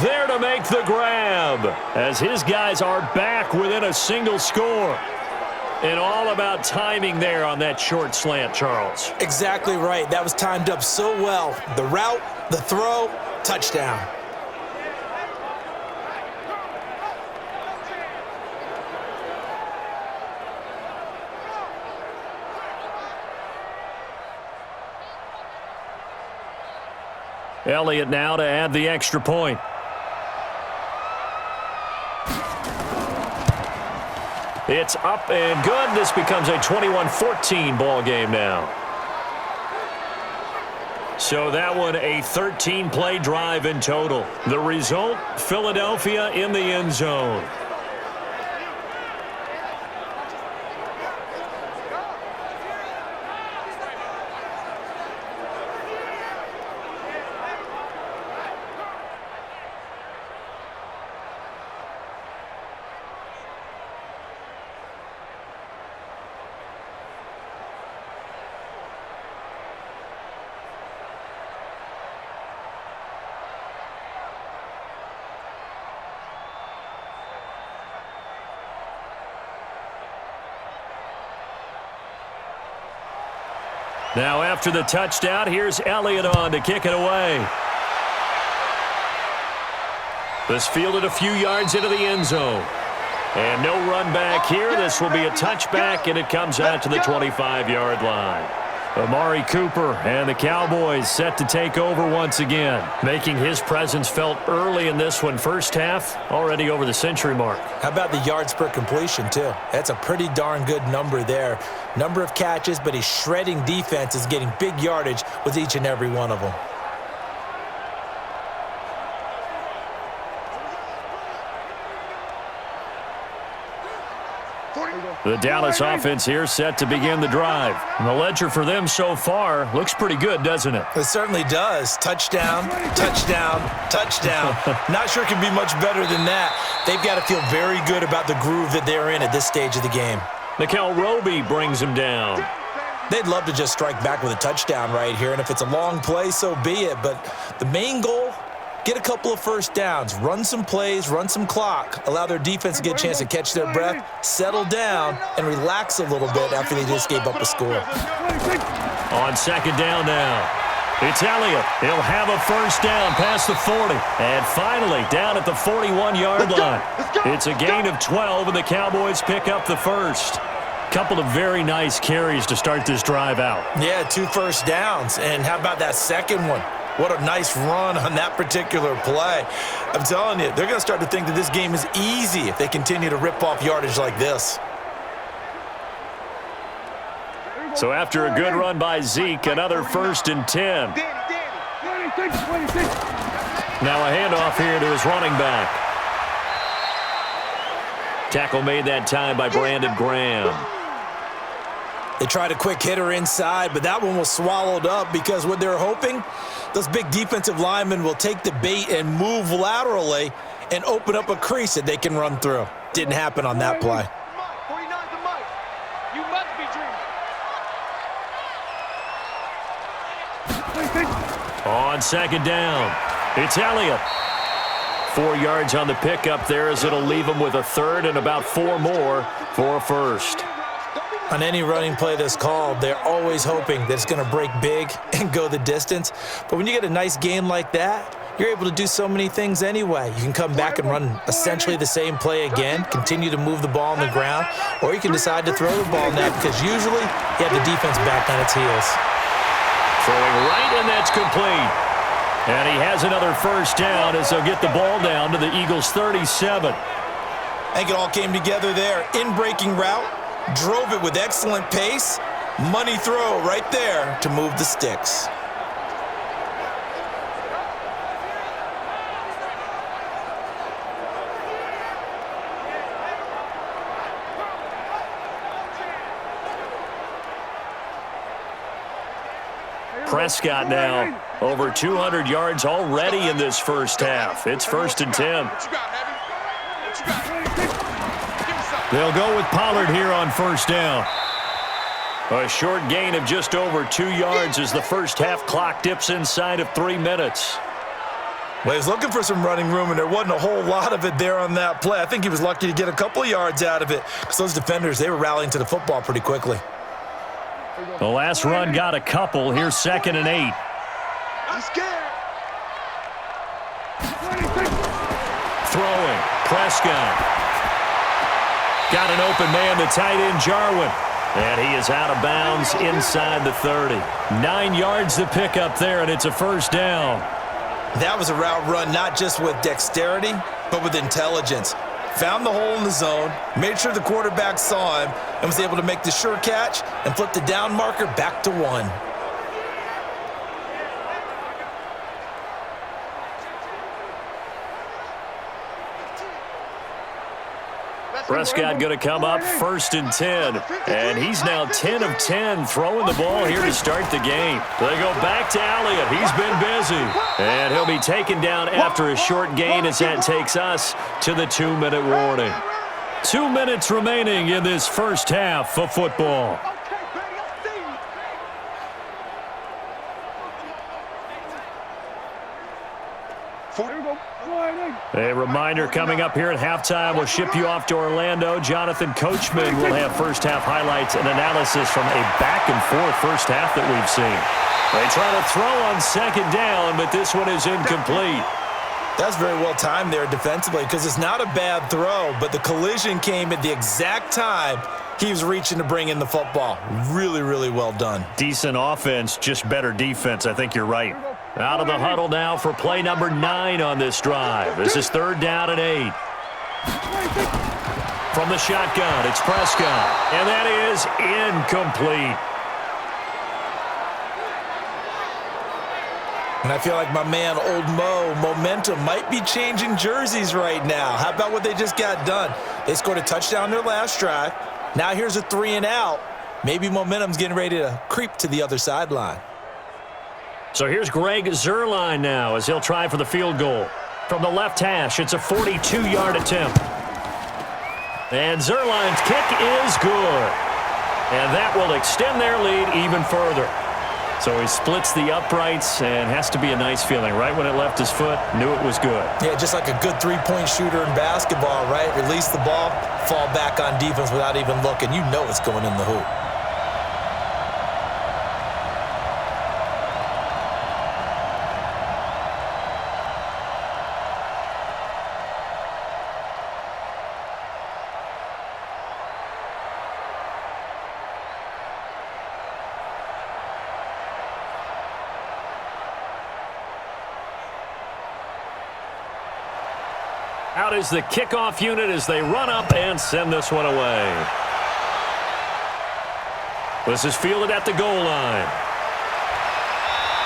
there to make the grab as his guys are back within a single score. And all about timing there on that short slant, Charles. Exactly right. That was timed up so well. The route, the throw, touchdown. Elliott now to add the extra point. It's up and good. This becomes a 21-14 ball game now. So that one a 13-play drive in total. The result, Philadelphia in the end zone. Now after the touchdown, here's Elliott on to kick it away. This fielded a few yards into the end zone. And no run back here. This will be a touchback, and it comes out to the 25-yard line. Amari Cooper and the Cowboys set to take over once again, making his presence felt early in this one. First half, already over the century mark. How about the yards per completion, too? That's a pretty darn good number there. Number of catches, but he's shredding defenses, getting big yardage with each and every one of them. The Dallas offense here set to begin the drive. And the ledger for them so far looks pretty good, doesn't it? It certainly does. Touchdown, touchdown, touchdown. Not sure it can be much better than that. They've got to feel very good about the groove that they're in at this stage of the game. Nickel Roby brings him down. They'd love to just strike back with a touchdown right here, and if it's a long play, so be it. But the main goal, get a couple of first downs, run some plays, run some clock, allow their defense to get a chance to catch their breath, settle down, and relax a little bit after they just gave up a score. On second down now, it's Elliott. He'll have a first down past the 40. And finally, down at the 41-yard line. It's a gain of 12, and the Cowboys pick up the first. Couple of very nice carries to start this drive out. Yeah, 2 first downs. And how about that second one? What a nice run on that particular play. I'm telling you, they're going to start to think that this game is easy if they continue to rip off yardage like this. So after a good run by Zeke, another 1st and 10. Now a handoff here to his running back. Tackle made that time by Brandon Graham. They tried a quick hitter inside, but that one was swallowed up because what they're hoping, those big defensive linemen will take the bait and move laterally and open up a crease that they can run through. Didn't happen on that play. On second down, it's Elliott. 4 yards on the pickup there, as it'll leave them with a third and about 4 more for a first. On any running play that's called, they're always hoping that it's going to break big and go the distance. But when you get a nice game like that, you're able to do so many things anyway. You can come back and run essentially the same play again, continue to move the ball on the ground, or you can decide to throw the ball now because usually you have the defense back on its heels. Throwing right, and that's complete. And he has another first down as they'll get the ball down to the Eagles' 37. I think it all came together there. In-breaking route, drove it with excellent pace, money throw right there to move the sticks. Prescott now over 200 yards already in this first half. It's 1st and 10. They'll go with Pollard here on first down. A short gain of just over 2 yards as the first half clock dips inside of 3 minutes. Well, he was looking for some running room, and there wasn't a whole lot of it there on that play. I think he was lucky to get a couple yards out of it because those defenders, they were rallying to the football pretty quickly. The last run got a couple. Here's 2nd and 8. I'm scared. Throwing. Prescott. Got an open man, the tight end, Jarwin. And he is out of bounds inside the 30. 9 yards to pick up there, and it's a first down. That was a route run not just with dexterity, but with intelligence. Found the hole in the zone, made sure the quarterback saw him, and was able to make the sure catch and flip the down marker back to 1. Prescott going to come up 1st and 10. And he's now 10 of 10 throwing the ball here to start the game. They go back to Elliott. He's been busy. And he'll be taken down after a short gain as that takes us to the 2-minute warning. 2 minutes remaining in this first half of football. A reminder coming up here at halftime. We'll ship you off to Orlando. Jonathan Coachman will have first half highlights and analysis from a back-and-forth first half that we've seen. They try to throw on 2nd down, but this one is incomplete. That's very well timed there defensively because it's not a bad throw, but the collision came at the exact time he was reaching to bring in the football. Really, really well done. Decent offense, just better defense. I think you're right. Out of the huddle now for play number 9 on this drive. This is 3rd down and 8. From the shotgun, it's Prescott. And that is incomplete. And I feel like my man, Old Mo, momentum might be changing jerseys right now. How about what they just got done? They scored a touchdown their last drive. Now here's a 3 and out. Maybe momentum's getting ready to creep to the other sideline. So here's Greg Zuerlein now as he'll try for the field goal. From the left hash, it's a 42-yard attempt. And Zuerlein's kick is good. And that will extend their lead even further. So he splits the uprights and has to be a nice feeling. Right when it left his foot, knew it was good. Yeah, just like a good three-point shooter in basketball, right? Release the ball, fall back on defense without even looking. You know it's going in the hoop. Out is the kickoff unit as they run up and send this one away. This is fielded at the goal line.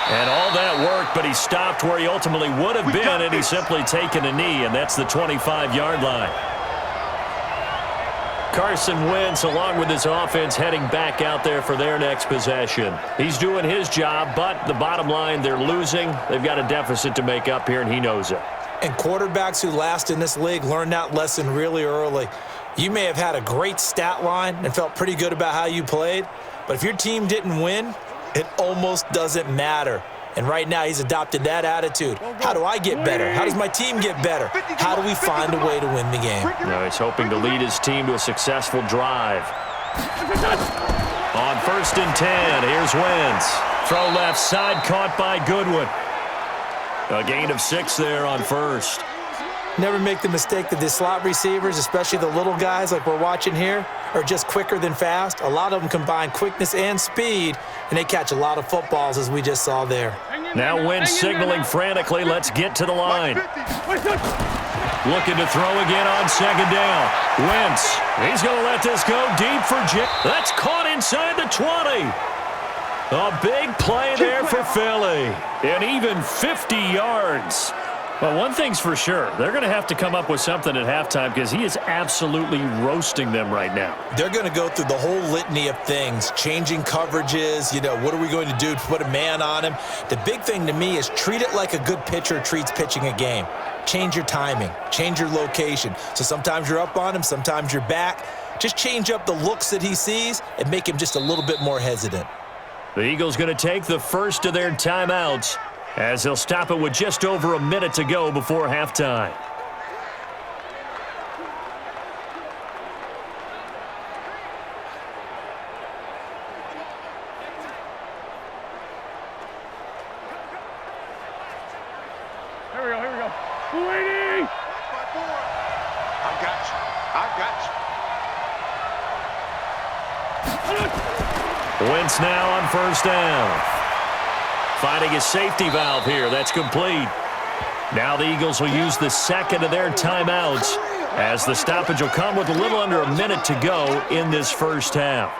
And all that work, but he stopped where he ultimately would have been, and he's simply taken a knee, and that's the 25-yard line. Carson Wentz, along with his offense, heading back out there for their next possession. He's doing his job, but the bottom line, they're losing. They've got a deficit to make up here, and he knows it. And quarterbacks who last in this league learn that lesson really early. You may have had a great stat line and felt pretty good about how you played, but if your team didn't win, it almost doesn't matter. And right now he's adopted that attitude. How do I get better? How does my team get better? How do we find a way to win the game? Now he's hoping to lead his team to a successful drive. On 1st and 10, here's Wentz. Throw left side, caught by Goodwin. A gain of 6 there on 1st. Never make the mistake that the slot receivers, especially the little guys like we're watching here, are just quicker than fast. A lot of them combine quickness and speed, and they catch a lot of footballs, as we just saw there. Now Wentz signaling frantically, let's get to the line. Looking to throw again on 2nd down. Wentz, he's going to let this go deep for Jim. That's caught inside the 20. A big play there for Philly. And even 50 yards. Well, one thing's for sure. They're going to have to come up with something at halftime because he is absolutely roasting them right now. They're going to go through the whole litany of things, changing coverages, what are we going to do to put a man on him? The big thing to me is treat it like a good pitcher treats pitching a game. Change your timing, change your location. So sometimes you're up on him, sometimes you're back. Just change up the looks that he sees and make him just a little bit more hesitant. The Eagles going to take the first of their timeouts, as he'll stop it with just over a minute to go before halftime. Here we go. Waiting! I got you. Wentz now on 1st down. Finding a safety valve here. That's complete. Now the Eagles will use the second of their timeouts, as the stoppage will come with a little under a minute to go in this first half.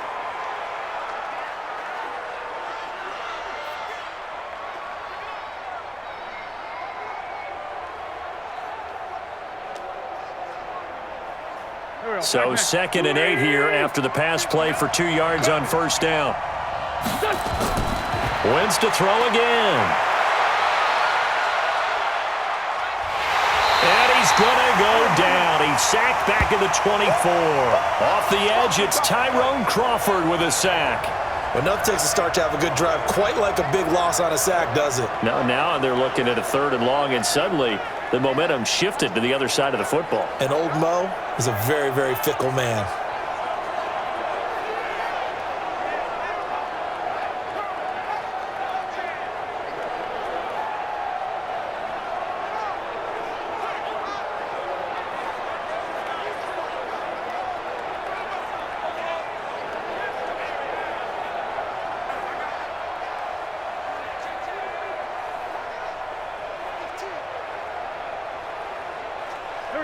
So 2nd and 8 here after the pass play for 2 yards on 1st down. Wentz to throw again. And he's going to go down. He's sacked back at the 24. Off the edge, it's Tyrone Crawford with a sack. Well, nothing takes a start to have a good drive quite like a big loss on a sack, does it? Now they're looking at a 3rd and long, and suddenly the momentum shifted to the other side of the football. And old Mo is a very, very fickle man.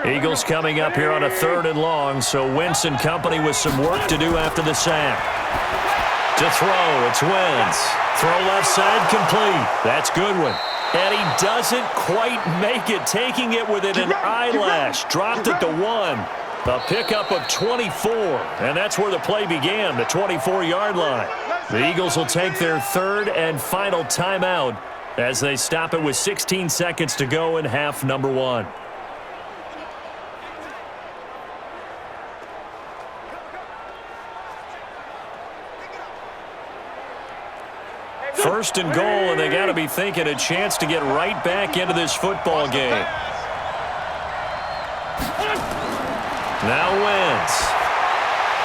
Eagles coming up here on a 3rd and long, so Wentz and company with some work to do after the sack. To throw, it's Wentz. Throw left side complete. That's Goodwin. And he doesn't quite make it, taking it within an eyelash. Dropped it to 1. A pickup of 24, and that's where the play began, the 24-yard line. The Eagles will take their 3rd and final timeout as they stop it with 16 seconds to go in half number 1. First and goal, and they got to be thinking a chance to get right back into this football game. Now Wentz.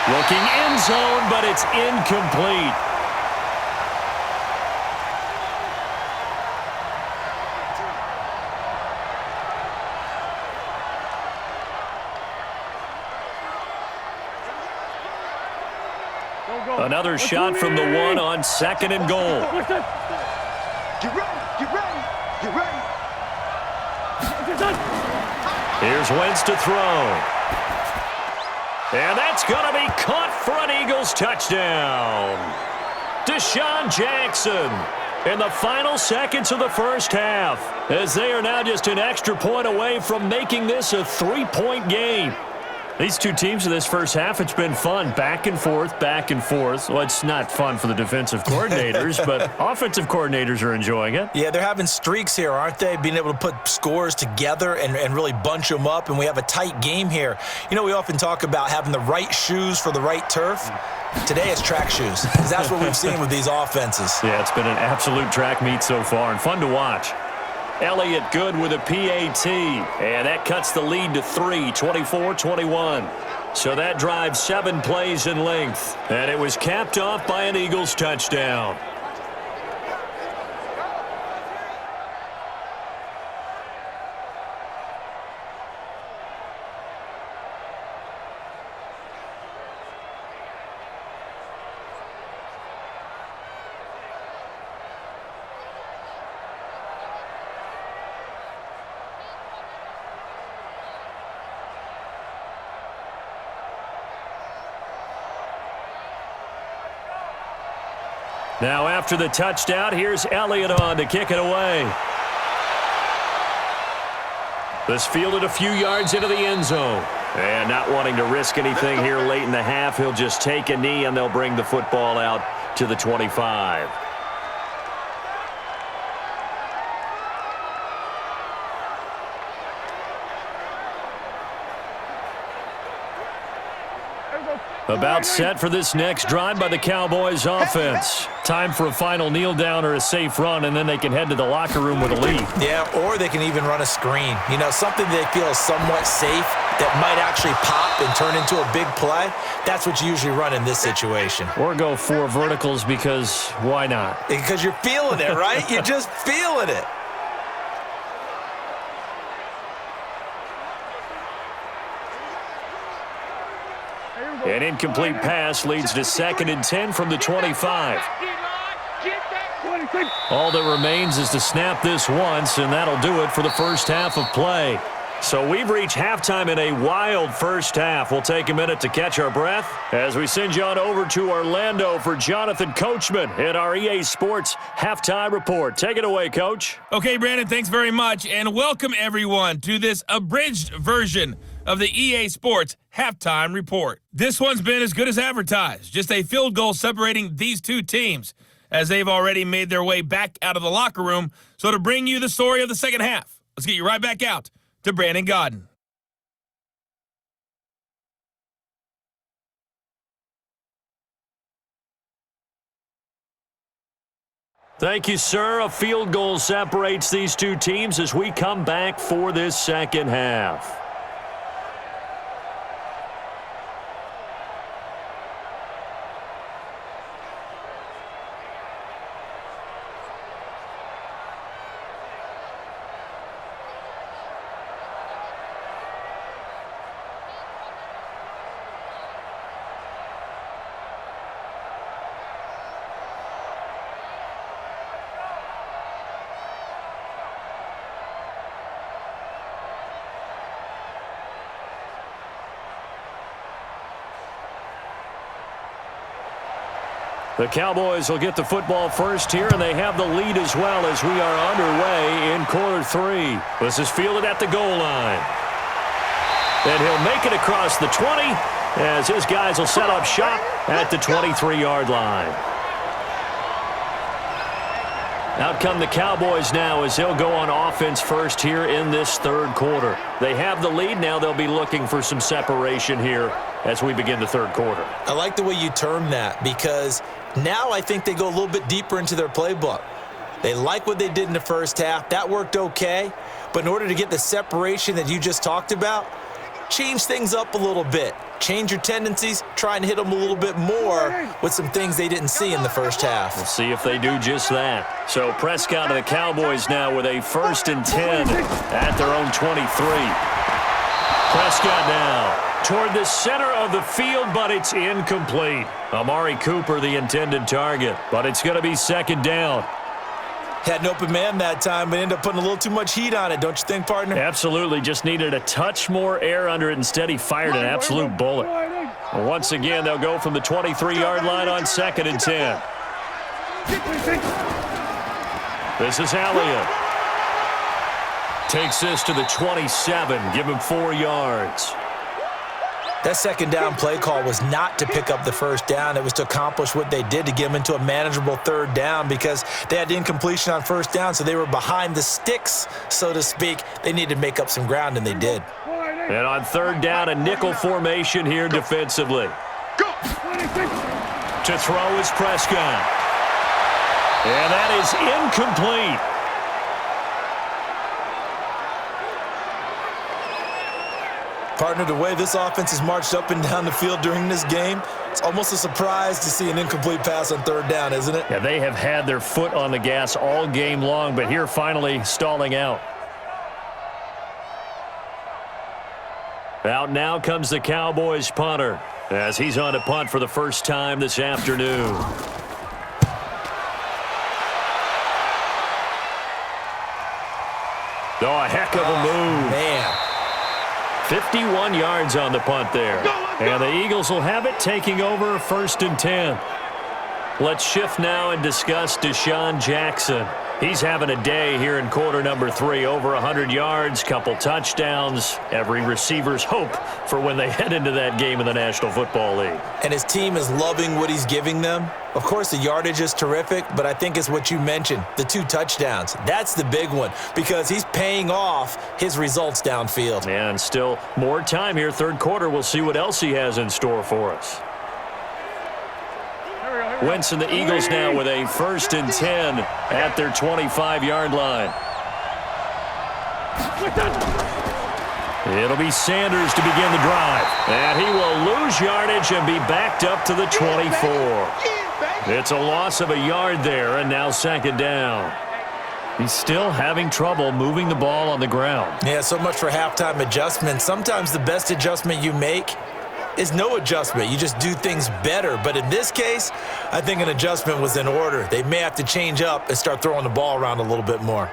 Looking end zone, but it's incomplete. Another shot from the 1 on 2nd and goal. Get ready. Here's Wentz to throw. And that's going to be caught for an Eagles touchdown. Desean Jackson in the final seconds of the first half, as they are now just an extra point away from making this a 3-point game. These two teams in this first half, it's been fun. Back and forth, back and forth. Well, it's not fun for the defensive coordinators, but offensive coordinators are enjoying it. Yeah, they're having streaks here, aren't they? Being able to put scores together and really bunch them up, and we have a tight game here. You know, we often talk about having the right shoes for the right turf. Today it's track shoes, because that's what we've seen with these offenses. Yeah, it's been an absolute track meet so far, and fun to watch. Elliott good with a PAT, and that cuts the lead to 3, 24-21. So that drives 7 plays in length, and it was capped off by an Eagles touchdown. Now after the touchdown, here's Elliott on to kick it away. This fielded a few yards into the end zone. And not wanting to risk anything here late in the half, he'll just take a knee and they'll bring the football out to the 25. About set for this next drive by the Cowboys offense. Time for a final kneel down or a safe run, and then they can head to the locker room with a lead. Yeah, or they can even run a screen. You know, something they feel is somewhat safe that might actually pop and turn into a big play. That's what you usually run in this situation. Or go 4 verticals because why not? Because you're feeling it, right? You're just feeling it. An incomplete pass leads to 2nd and 10 from the 25. All that remains is to snap this once, and that'll do it for the first half of play. So we've reached halftime in a wild first half. We'll take a minute to catch our breath as we send you on over to Orlando for Jonathan Coachman at our EA Sports Halftime Report. Take it away, Coach. Okay, Brandon, thanks very much, and welcome everyone to this abridged version of the EA Sports Halftime Report. This one's been as good as advertised. Just a field goal separating these two teams as they've already made their way back out of the locker room. So to bring you the story of the second half, let's get you right back out to Brandon Godden. Thank you, sir. A field goal separates these two teams as we come back for this second half. The Cowboys will get the football first here, and they have the lead as well as we are underway in quarter 3. This is fielded at the goal line. And he'll make it across the 20 as his guys will set up shop at the 23-yard line. Out come the Cowboys now as they'll go on offense first here in this third quarter. They have the lead. Now they'll be looking for some separation here as we begin the third quarter. I like the way you term that because now I think they go a little bit deeper into their playbook. They like what they did in the first half. That worked okay. But in order to get the separation that you just talked about, change things up a little bit. Change your tendencies. Try and hit them a little bit more with some things they didn't see in the first half. We'll see if they do just that. So Prescott and the Cowboys now with a 1st and 10 at their own 23. Prescott now toward the center of the field, but it's incomplete. Amari Cooper, the intended target, but it's going to be 2nd down. Had an open man that time, but ended up putting a little too much heat on it, don't you think, partner? Absolutely. Just needed a touch more air under it. Instead, he fired an absolute bullet. Once again, they'll go from the 23-yard line on 2nd and 10. This is Elliott. Takes this to the 27. Give him 4 yards. That second down play call was not to pick up the first down. It was to accomplish what they did, to get them into a manageable third down, because they had incompletion on first down, so they were behind the sticks, so to speak. They needed to make up some ground, and they did. And on third down, a nickel formation here defensively. To throw is Prescott. And that is incomplete. Partner, the way this offense has marched up and down the field during this game, it's almost a surprise to see an incomplete pass on third down, isn't it? Yeah, they have had their foot on the gas all game long, but here finally stalling out. Out now comes the Cowboys punter as he's on to punt for the first time this afternoon. Oh, a heck of a move. Man. 51 yards on the punt there. And the Eagles will have it, taking over 1st and 10. Let's shift now and discuss Desean Jackson. He's having a day here in quarter number 3. Over 100 yards, couple touchdowns. Every receiver's hope for when they head into that game in the National Football League. And his team is loving what he's giving them. Of course, the yardage is terrific, but I think it's what you mentioned, the 2 touchdowns. That's the big one, because he's paying off his results downfield. And still more time here, third quarter. We'll see what else he has in store for us. Wentz and the Eagles now with a 1st and 10 at their 25-yard line. It'll be Sanders to begin the drive. And he will lose yardage and be backed up to the 24. It's a loss of a yard there, and now 2nd down. He's still having trouble moving the ball on the ground. Yeah, so much for halftime adjustment. Sometimes the best adjustment you make is no adjustment. You just do things better. But in this case, I think an adjustment was in order. They may have to change up and start throwing the ball around a little bit more.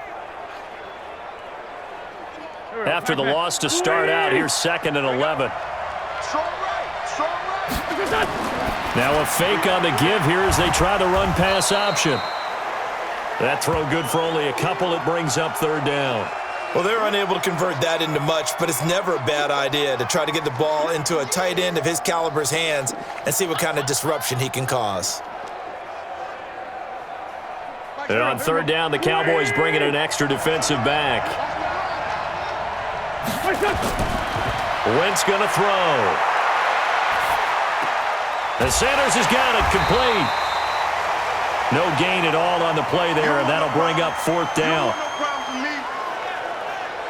After the loss to start out, here's 2nd and 11. Now a fake on the give here as they try the run-pass option. That throw good for only a couple. It brings up 3rd down. Well, they were unable to convert that into much, but it's never a bad idea to try to get the ball into a tight end of his caliber's hands and see what kind of disruption he can cause. And on 3rd down, the Cowboys bring in an extra defensive back. Wentz going to throw. And Sanders has got it complete. No gain at all on the play there, and that'll bring up 4th down.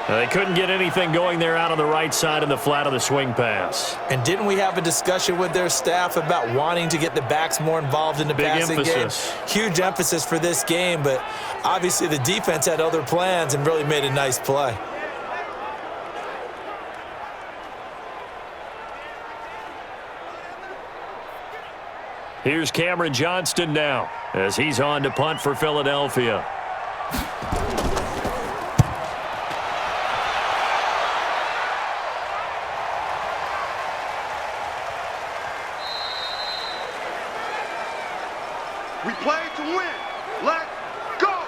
They couldn't get anything going there out on the right side in the flat of the swing pass. And didn't we have a discussion with their staff about wanting to get the backs more involved in the passing game? Huge emphasis for this game, but obviously the defense had other plans and really made a nice play. Here's Cameron Johnston now as he's on to punt for Philadelphia. We play to win. Let's go.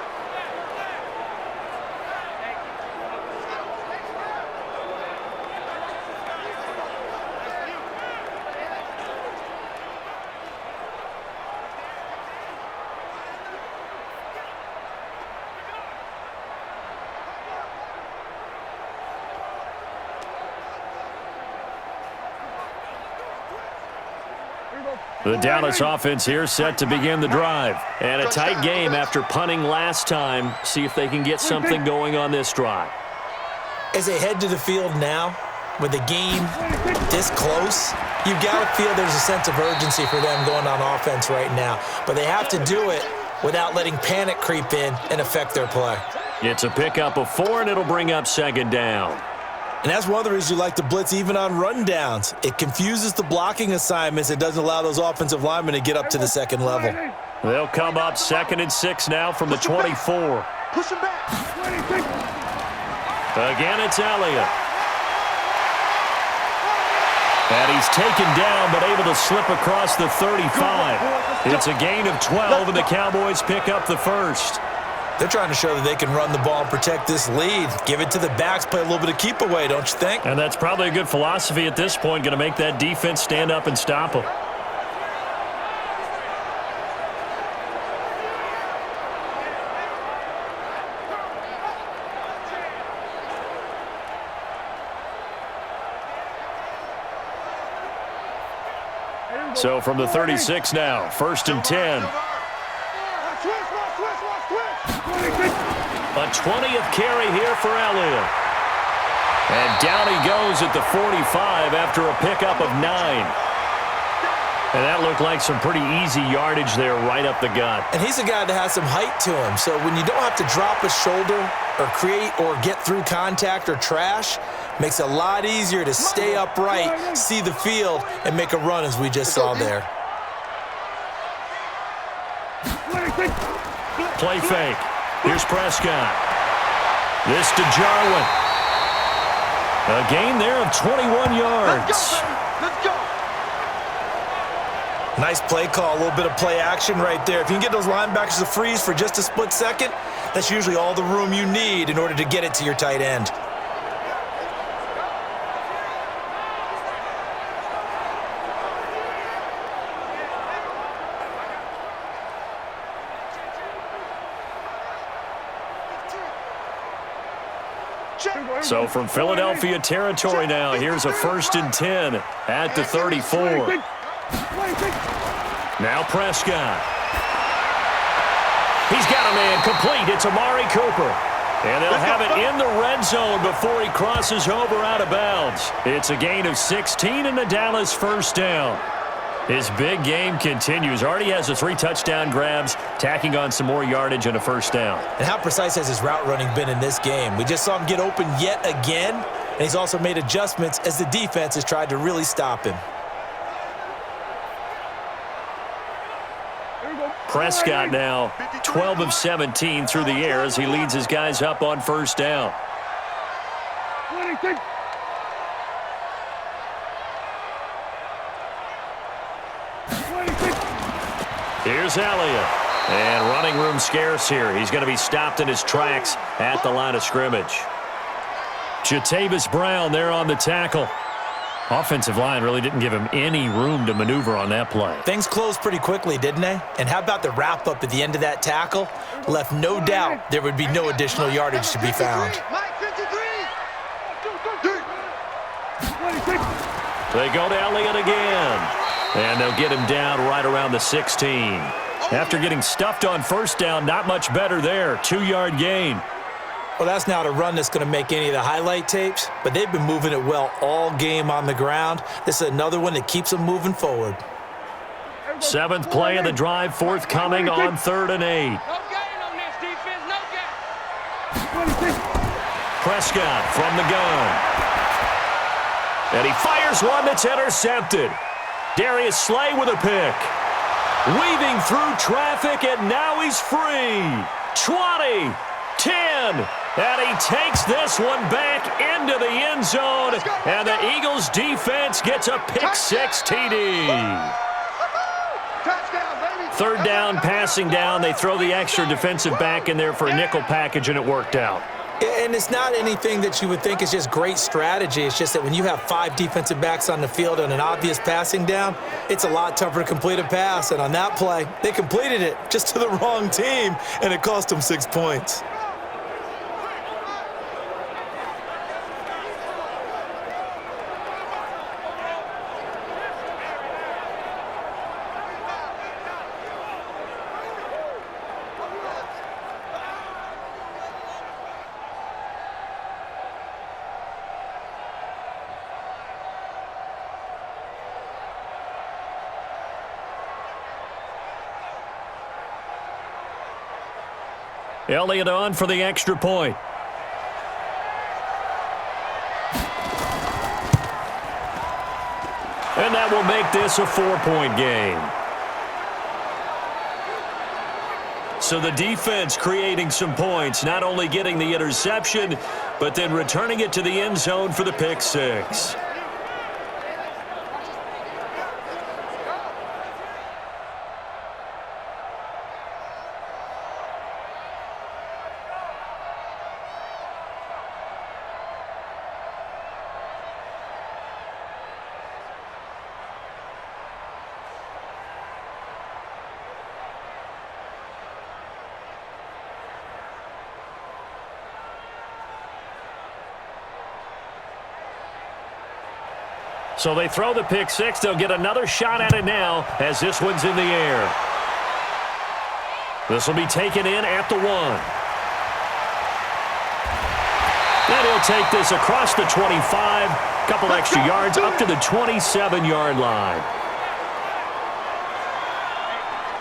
The Dallas offense here set to begin the drive. And a tight game after punting last time. See if they can get something going on this drive. As they head to the field now, with the game this close, you've got to feel there's a sense of urgency for them going on offense right now. But they have to do it without letting panic creep in and affect their play. It's a pickup of 4, and it'll bring up 2nd down. And that's one of the reasons you like to blitz even on rundowns. It confuses the blocking assignments. It doesn't allow those offensive linemen to get up to the second level. They'll come up 2nd and 6 now from the 24. Push him back. Again, it's Elliott. And he's taken down, but able to slip across the 35. It's a gain of 12, and the Cowboys pick up the first. They're trying to show that they can run the ball and protect this lead. Give it to the backs, play a little bit of keep away, don't you think? And that's probably a good philosophy at this point, going to make that defense stand up and stop them. So from the 36 now, 1st and 10. A 20th carry here for Elliott. And down he goes at the 45 after a pickup of 9. And that looked like some pretty easy yardage there right up the gut. And he's a guy that has some height to him. So when you don't have to drop a shoulder or create or get through contact or trash, makes it a lot easier to stay upright, see the field, and make a run as we just saw there. Play fake. Here's Prescott. This to Jarwin. A gain there of 21 yards. Let's go. Nice play call, a little bit of play action right there. If you can get those linebackers to freeze for just a split second, that's usually all the room you need in order to get it to your tight end. So from Philadelphia territory now, here's a 1st and 10 at the 34. Now Prescott. He's got a man complete. It's Amari Cooper. And they'll have it in the red zone before he crosses over out of bounds. It's a gain of 16 and the Dallas 1st down. His big game continues. Already has the 3 touchdown grabs, tacking on some more yardage and a 1st down. And how precise has his route running been in this game? We just saw him get open yet again, and he's also made adjustments as the defense has tried to really stop him. Prescott now 12 of 17 through the air as he leads his guys up on 1st down. Here's Elliott. And running room scarce here. He's going to be stopped in his tracks at the line of scrimmage. Jatavis Brown there on the tackle. Offensive line really didn't give him any room to maneuver on that play. Things closed pretty quickly, didn't they? And how about the wrap-up at the end of that tackle? Left no doubt there would be no additional yardage to be found. They go to Elliott again. And they'll get him down right around the 16. After getting stuffed on 1st down, not much better there. 2-yard gain. Well, that's not a run that's going to make any of the highlight tapes, but they've been moving it well all game on the ground. This is another one that keeps them moving forward. 7th play of the drive, forthcoming on 3rd and 8. No gain on this defense, no gain. Prescott from the gun. And he fires one that's intercepted. Darius Slay with a pick. Weaving through traffic, and now he's free. 20, 10, and he takes this one back into the end zone, and the Eagles defense gets a pick-6 TD. 3rd down, passing down. They throw the extra defensive back in there for a nickel package, and it worked out. And it's not anything that you would think is just great strategy. It's just that when you have 5 defensive backs on the field and an obvious passing down, it's a lot tougher to complete a pass. And on that play, they completed it just to the wrong team, and it cost them 6 points. Elliott on for the extra point. And that will make this a 4-point game. So the defense creating some points, not only getting the interception, but then returning it to the end zone for the pick-6. So they throw the pick six. They'll get another shot at it now as this one's in the air. This will be taken in at the 1. And he'll take this across the 25. Couple extra yards up to the 27-yard line.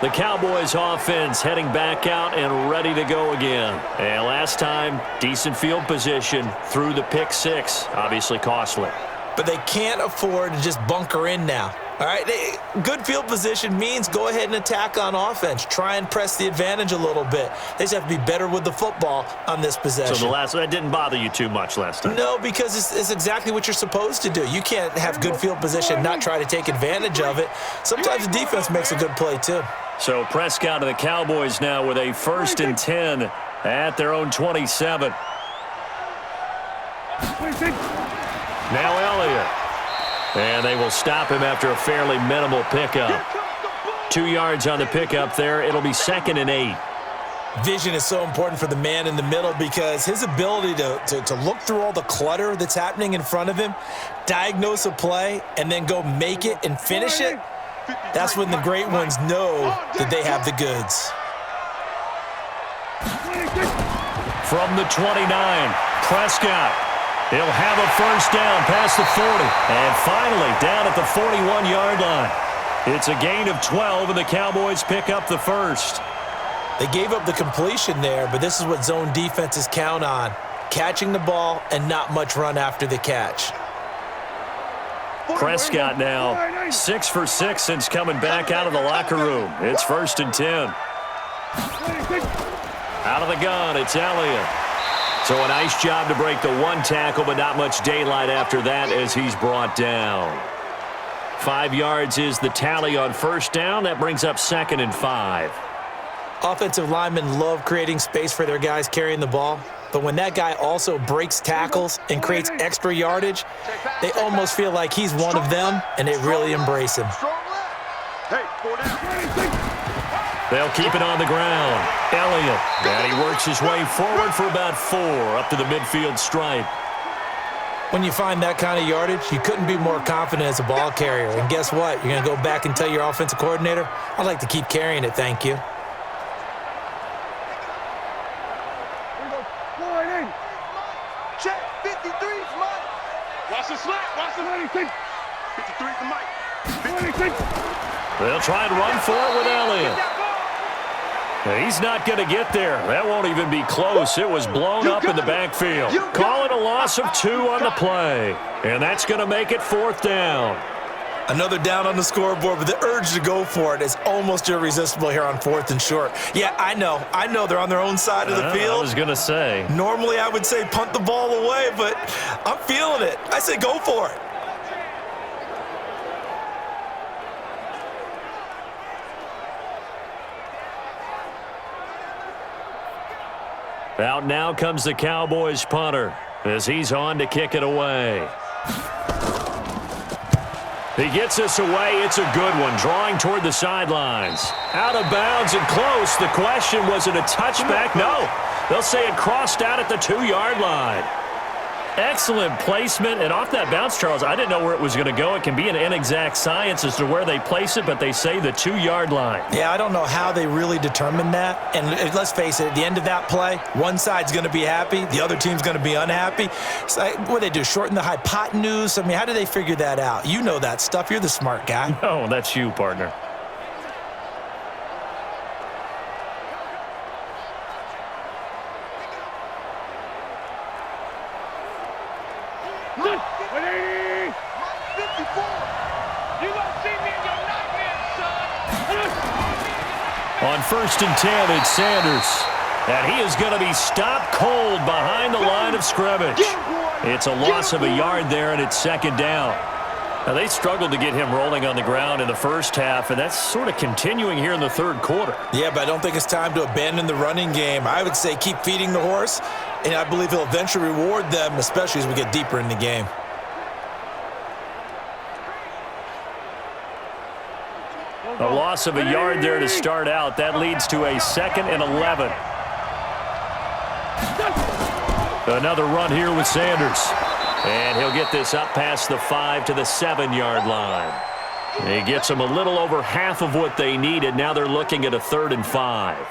The Cowboys offense heading back out and ready to go again. And last time, decent field position through the pick six. Obviously costly. But they can't afford to just bunker in now. All right, good field position means go ahead and attack on offense. Try and press the advantage a little bit. They just have to be better with the football on this possession. So that didn't bother you too much last time? No, because it's exactly what you're supposed to do. You can't have good field position, not try to take advantage of it. Sometimes the defense makes a good play too. So Prescott of the Cowboys now with a 1st and 10 at their own 27. Now Elliott. And they will stop him after a fairly minimal pickup. 2 yards on the pickup there. It'll be 2nd and 8. Vision is so important for the man in the middle because his ability to look through all the clutter that's happening in front of him, diagnose a play, and then go make it and finish it, that's when the great ones know that they have the goods. From the 29, Prescott. He'll have a 1st down past the 40. And finally, down at the 41-yard line. It's a gain of 12, and the Cowboys pick up the 1st. They gave up the completion there, but this is what zone defenses count on. Catching the ball and not much run after the catch. Prescott now 6 for 6 since coming back out of the locker room. It's 1st and 10. Out of the gun, it's Elliott. So a nice job to break the 1 tackle, but not much daylight after that as he's brought down. 5 yards is the tally on 1st down. That brings up 2nd and 5. Offensive linemen love creating space for their guys carrying the ball, but when that guy also breaks tackles and creates extra yardage, they almost feel like he's one of them, and they really embrace him. They'll keep it on the ground. Elliott, and he works his way forward for about 4 up to the midfield stripe. When you find that kind of yardage, you couldn't be more confident as a ball carrier. And guess what? You're going to go back and tell your offensive coordinator, I'd like to keep carrying it, thank you. Check 53 is Mike. Watch the slap. Watch the 53 is Mike. They'll try and run for it with Elliott. He's not going to get there. That won't even be close. It was blown up in the backfield. Call it a loss of 2 on the play. And that's going to make it 4th down. Another down on the scoreboard, but the urge to go for it is almost irresistible here on 4th and short. Yeah, I know they're on their own side of the field. I was going to say. Normally I would say punt the ball away, but I'm feeling it. I say go for it. Out now comes the Cowboys punter as he's on to kick it away. He gets this away. It's a good one, drawing toward the sidelines. Out of bounds and close. The question, was it a touchback? No. They'll say it crossed out at the 2-yard line. Excellent placement, and off that bounce, Charles, I didn't know where it was going to go. It can be an inexact science as to where they place it, but they say the 2-yard line. Yeah, I don't know how they really determined that. And let's face it, at the end of that play, one side's going to be happy, the other team's going to be unhappy. It's like, what do they do, shorten the hypotenuse? I mean, how do they figure that out? You know that stuff. You're the smart guy. No, that's you, partner. On 1st and 10, it's Sanders. And he is going to be stopped cold behind the line of scrimmage. It's a loss of a yard there, and it's 2nd down. Now, they struggled to get him rolling on the ground in the first half, and that's sort of continuing here in the 3rd quarter. Yeah, but I don't think it's time to abandon the running game. I would say keep feeding the horse, and I believe he'll eventually reward them, especially as we get deeper in the game. A loss of a yard there to start out. That leads to a 2nd and 11. Another run here with Sanders. And he'll get this up past the 5 to the 7-yard line. He gets them a little over half of what they needed. Now they're looking at a 3rd and 5.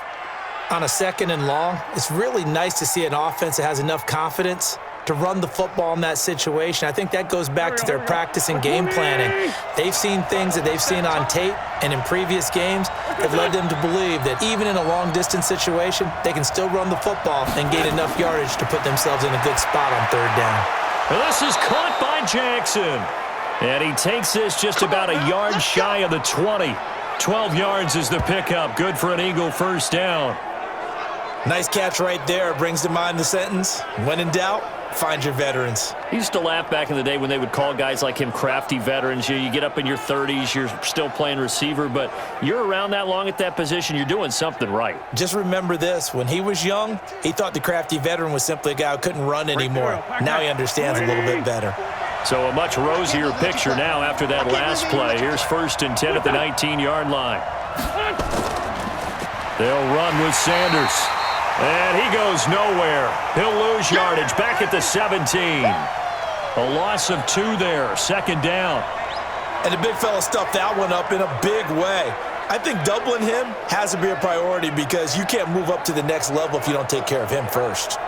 On a 2nd and long, it's really nice to see an offense that has enough confidence to run the football in that situation. I think that goes back to their practice and game planning. They've seen things that they've seen on tape and in previous games that led them to believe that even in a long-distance situation, they can still run the football and gain enough yardage to put themselves in a good spot on 3rd down. Well, this is caught by Jackson. And he takes this just about a yard shy of the 20. 12 yards is the pickup. Good for an Eagle 1st down. Nice catch right there. Brings to mind the sentence, when in doubt, find your veterans. He used to laugh back in the day when they would call guys like him crafty veterans. You get up in your 30s, you're still playing receiver, but you're around that long at that position, you're doing something right. Just remember this. When he was young, he thought the crafty veteran was simply a guy who couldn't run anymore. Now he understands a little bit better. So a much rosier picture now after that last play. Here's 1st and 10 at the 19-yard line. They'll run with Sanders. And he goes nowhere. He'll lose yardage back at the 17. A loss of 2 there. 2nd down. And the big fella stuffed that one up in a big way. I think doubling him has to be a priority because you can't move up to the next level if you don't take care of him first.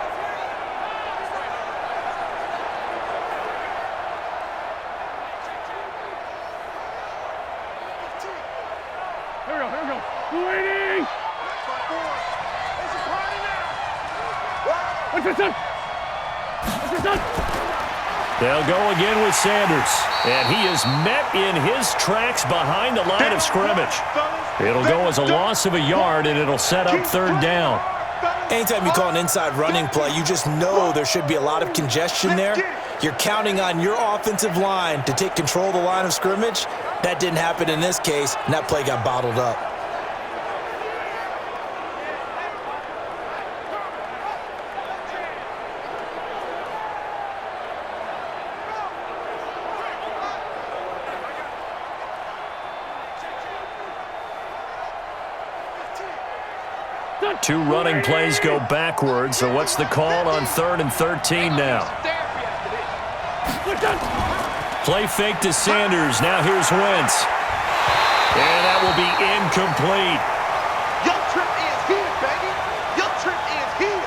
Here we go. Waiting. What's this done? They'll go again with Sanders. And he is met in his tracks behind the line of scrimmage. It'll go as a loss of a yard, and it'll set up 3rd down. Anytime you call an inside running play, you just know there should be a lot of congestion there. You're counting on your offensive line to take control of the line of scrimmage. That didn't happen in this case, and that play got bottled up. Two running plays go backwards, so what's the call on 3rd and 13 now? Play fake to Sanders. Now here's Wentz. And that will be incomplete. Your trip is here, baby. Your trip is here.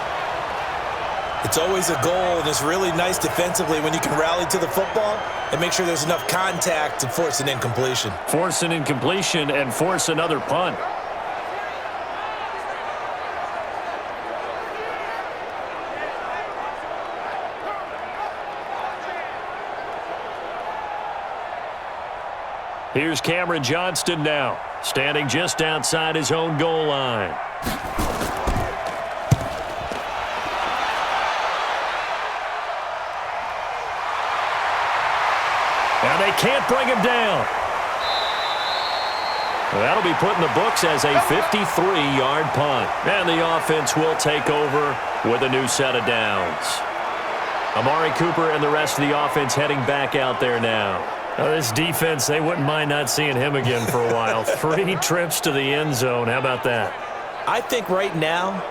It's always a goal, and it's really nice defensively when you can rally to the football and make sure there's enough contact to force an incompletion. Force an incompletion and force another punt. Here's Cameron Johnston now, standing just outside his own goal line. And they can't bring him down. That'll be put in the books as a 53-yard punt. And the offense will take over with a new set of downs. Amari Cooper and the rest of the offense heading back out there now. This defense, they wouldn't mind not seeing him again for a while. 3 trips to the end zone. How about that? I think right now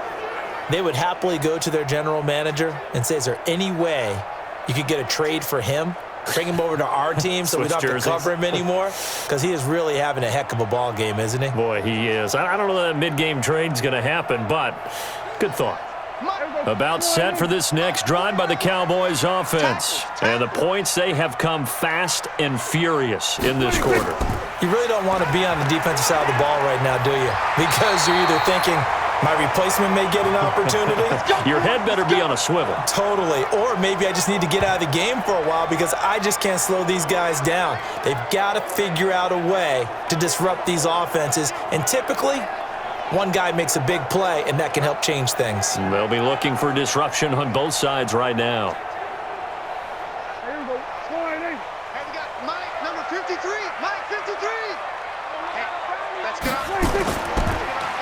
they would happily go to their general manager and say, is there any way you could get a trade for him? Bring him over to our team so we don't have to cover him anymore? Because he is really having a heck of a ball game, isn't he? Boy, he is. I don't know that mid-game trade's going to happen, but good thought. About set for this next drive by the Cowboys offense. And the points, they have come fast and furious in this quarter. You really don't want to be on the defensive side of the ball right now, do you? Because you're either thinking, my replacement may get an opportunity. Your head better be on a swivel. Totally. Or maybe I just need to get out of the game for a while because I just can't slow these guys down. They've got to figure out a way to disrupt these offenses. And typically, one guy makes a big play, and that can help change things. They'll be looking for disruption on both sides right now. Here we go. Sliding. Hey, we got Mike, number 53. Mike, 53. Hey, let's get up.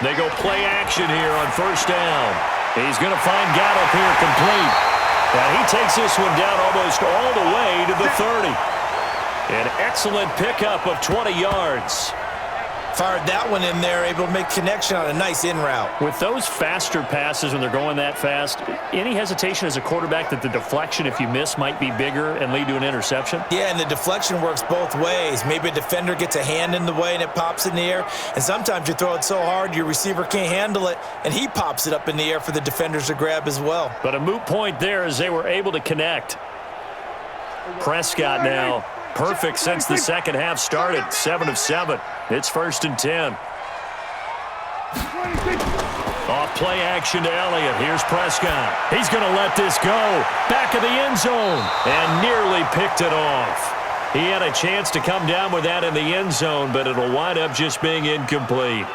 They go play action here on 1st down. He's going to find Gallup here complete. And he takes this one down almost all the way to the 30. An excellent pickup of 20 yards. Fired that one in there, able to make connection on a nice in route. With those faster passes when they're going that fast, any hesitation as a quarterback that the deflection, if you miss, might be bigger and lead to an interception? Yeah, and the deflection works both ways. Maybe a defender gets a hand in the way and it pops in the air, and sometimes you throw it so hard your receiver can't handle it, and he pops it up in the air for the defenders to grab as well. But a moot point there as they were able to connect. Prescott now perfect since the second half started, 7 of 7. It's 1st and 10. Off play action to Elliott. Here's Prescott. He's going to let this go. Back of the end zone and nearly picked it off. He had a chance to come down with that in the end zone, but it'll wind up just being incomplete.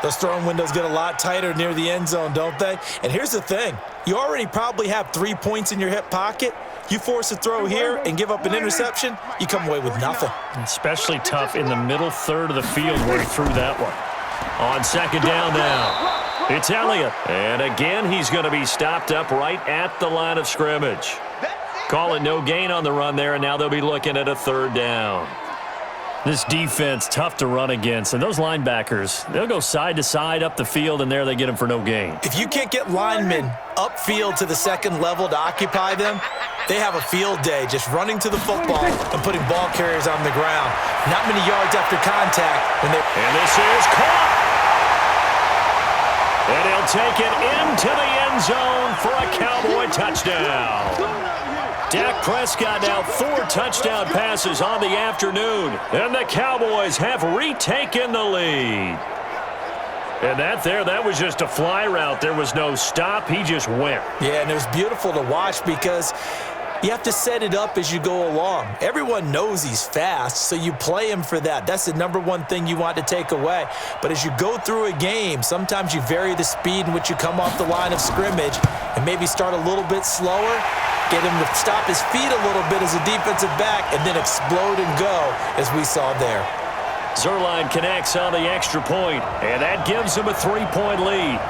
Those throwing windows get a lot tighter near the end zone, don't they? And here's the thing. You already probably have 3 points in your hip pocket. You force a throw here and give up an interception, you come away with nothing. Especially tough in the middle third of the field where he threw that one. On second down now, it's Elliott. And again, he's going to be stopped up right at the line of scrimmage. Call it no gain on the run there, and now they'll be looking at a 3rd down. This defense, tough to run against. And those linebackers, they'll go side to side up the field, and there they get them for no gain. If you can't get linemen upfield to the second level to occupy them, they have a field day just running to the football and putting ball carriers on the ground. Not many yards after contact. And this is caught. And he'll take it into the end zone for a Cowboy touchdown. Dak Prescott now 4 touchdown passes on the afternoon, and the Cowboys have retaken the lead. And that was just a fly route. There was no stop. He just went. Yeah, and it was beautiful to watch because you have to set it up as you go along. Everyone knows he's fast, so you play him for that. That's the #1 thing you want to take away. But as you go through a game, sometimes you vary the speed in which you come off the line of scrimmage and maybe start a little bit slower, get him to stop his feet a little bit as a defensive back, and then explode and go, as we saw there. Zuerlein connects on the extra point, and that gives him a 3-point lead.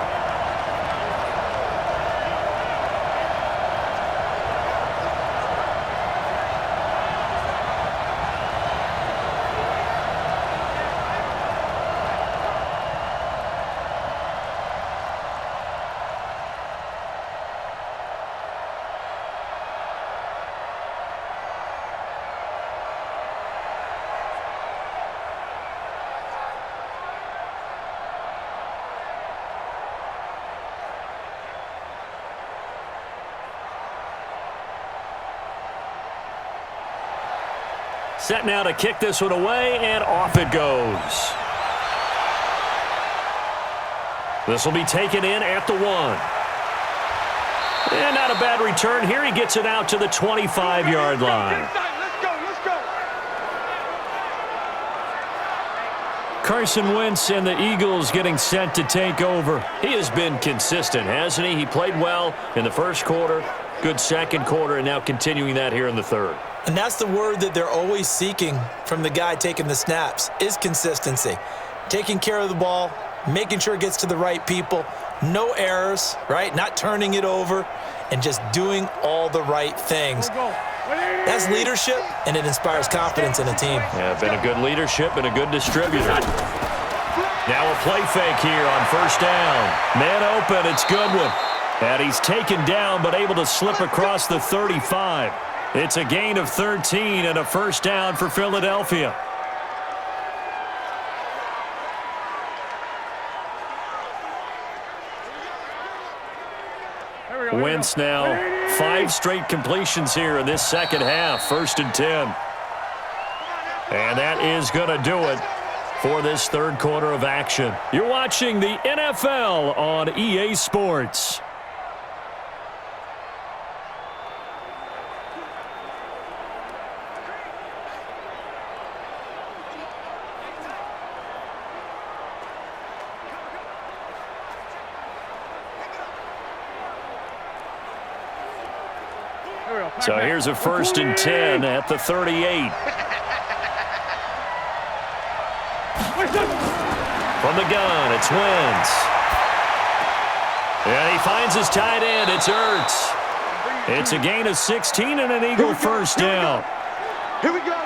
Set now to kick this one away, and off it goes. This will be taken in at the 1. And not a bad return here. He gets it out to the 25-yard line. Let's go. Carson Wentz and the Eagles getting set to take over. He has been consistent, hasn't he? He played well in the first quarter, good second quarter, and now continuing that here in the third. And that's the word that they're always seeking from the guy taking the snaps, is consistency. Taking care of the ball, making sure it gets to the right people, no errors, right? Not turning it over, and just doing all the right things. That's leadership, and it inspires confidence in a team. Yeah, been a good leadership and a good distributor. Now a play fake here on 1st down. Man open, it's Goodwin. And he's taken down but able to slip across the 35. It's a gain of 13 and a 1st down for Philadelphia. Wentz now 5 straight completions here in this second half. 1st and 10. And that is going to do it for this third quarter of action. You're watching the NFL on EA Sports. So here's a 1st and 10 at the 38. From the gun, it's Wentz. And he finds his tight end. It's Ertz. It's a gain of 16 and an Eagle 1st down. Here we go.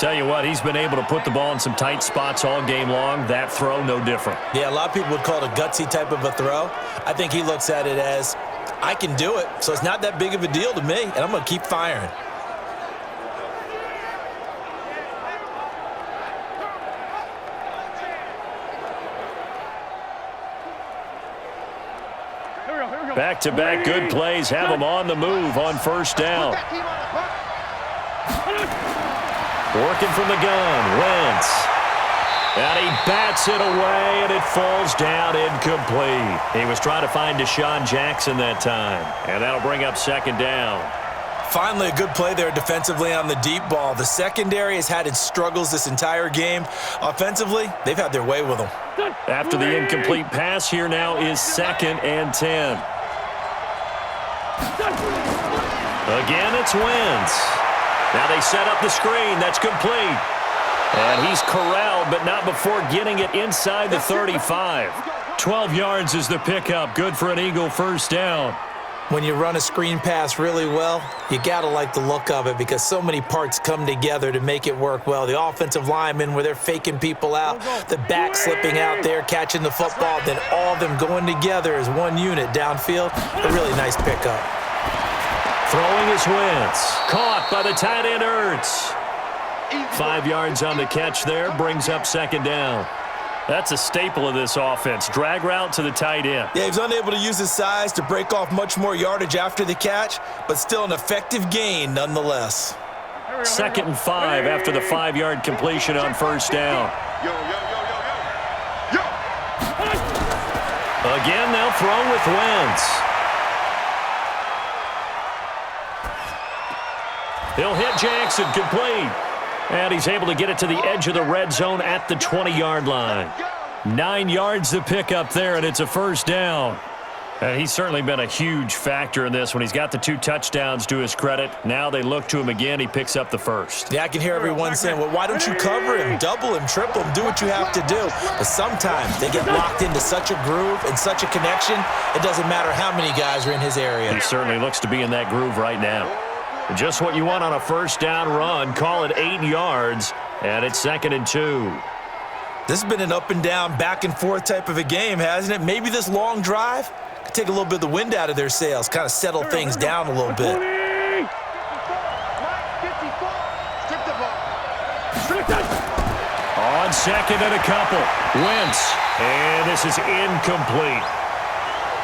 Tell you what, he's been able to put the ball in some tight spots all game long. That throw, no different. Yeah, a lot of people would call it a gutsy type of a throw. I think he looks at it as, I can do it, so it's not that big of a deal to me, and I'm going to keep firing. Back-to-back good plays have him on the move on first down. Working from the gun, Wentz. And he bats it away, and it falls down incomplete. He was trying to find Desean Jackson that time, and that'll bring up second down. Finally, a good play there defensively on the deep ball. The secondary has had its struggles this entire game. Offensively, they've had their way with them. After the incomplete pass, here now is 2nd and 10. Again, it's Wentz. Now they set up the screen. That's complete. And he's corralled, but not before getting it inside the 35. 12 yards is the pickup. Good for an Eagle first down. When you run a screen pass really well, you got to like the look of it because so many parts come together to make it work well. The offensive linemen, where they're faking people out, the back slipping out there, catching the football, then all of them going together as one unit downfield. A really nice pickup. Throwing is Wentz. Caught by the tight end, Ertz. 5 yards on the catch there, brings up second down. That's a staple of this offense. Drag route to the tight end. Yeah, he's unable to use his size to break off much more yardage after the catch, but still an effective gain nonetheless. 2nd and 5 after the 5-yard completion on first down. Again, they'll throw with Wentz. He'll hit Jackson, complete. And he's able to get it to the edge of the red zone at the 20-yard line. 9 yards to pick up there, and it's a first down. And he's certainly been a huge factor in this when he's got the 2 touchdowns to his credit. Now they look to him again. He picks up the first. Yeah, I can hear everyone saying, well, why don't you cover him, double him, triple him, do what you have to do. But sometimes they get locked into such a groove and such a connection, it doesn't matter how many guys are in his area. He certainly looks to be in that groove right now. Just what you want on a first down run. Call it 8 yards, and it's 2nd and 2. This has been an up and down, back and forth type of a game, hasn't it? Maybe this long drive could take a little bit of the wind out of their sails, kind of settle things down a little bit. On 2nd and a couple, Wentz, and this is incomplete.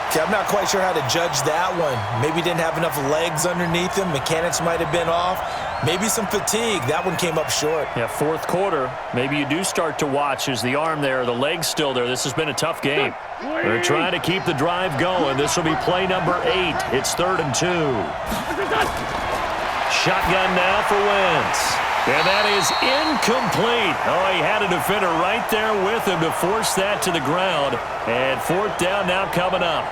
Okay, I'm not quite sure how to judge that one. Maybe didn't have enough legs underneath him. Mechanics might have been off. Maybe some fatigue. That one came up short. Yeah, 4th quarter. Maybe you do start to watch as the arm there, the leg's still there. This has been a tough game. They're trying to keep the drive going. This will be play number 8. It's 3rd and 2. Shotgun now for Wentz. And that is incomplete. Oh, he had a defender right there with him to force that to the ground. And 4th down now coming up.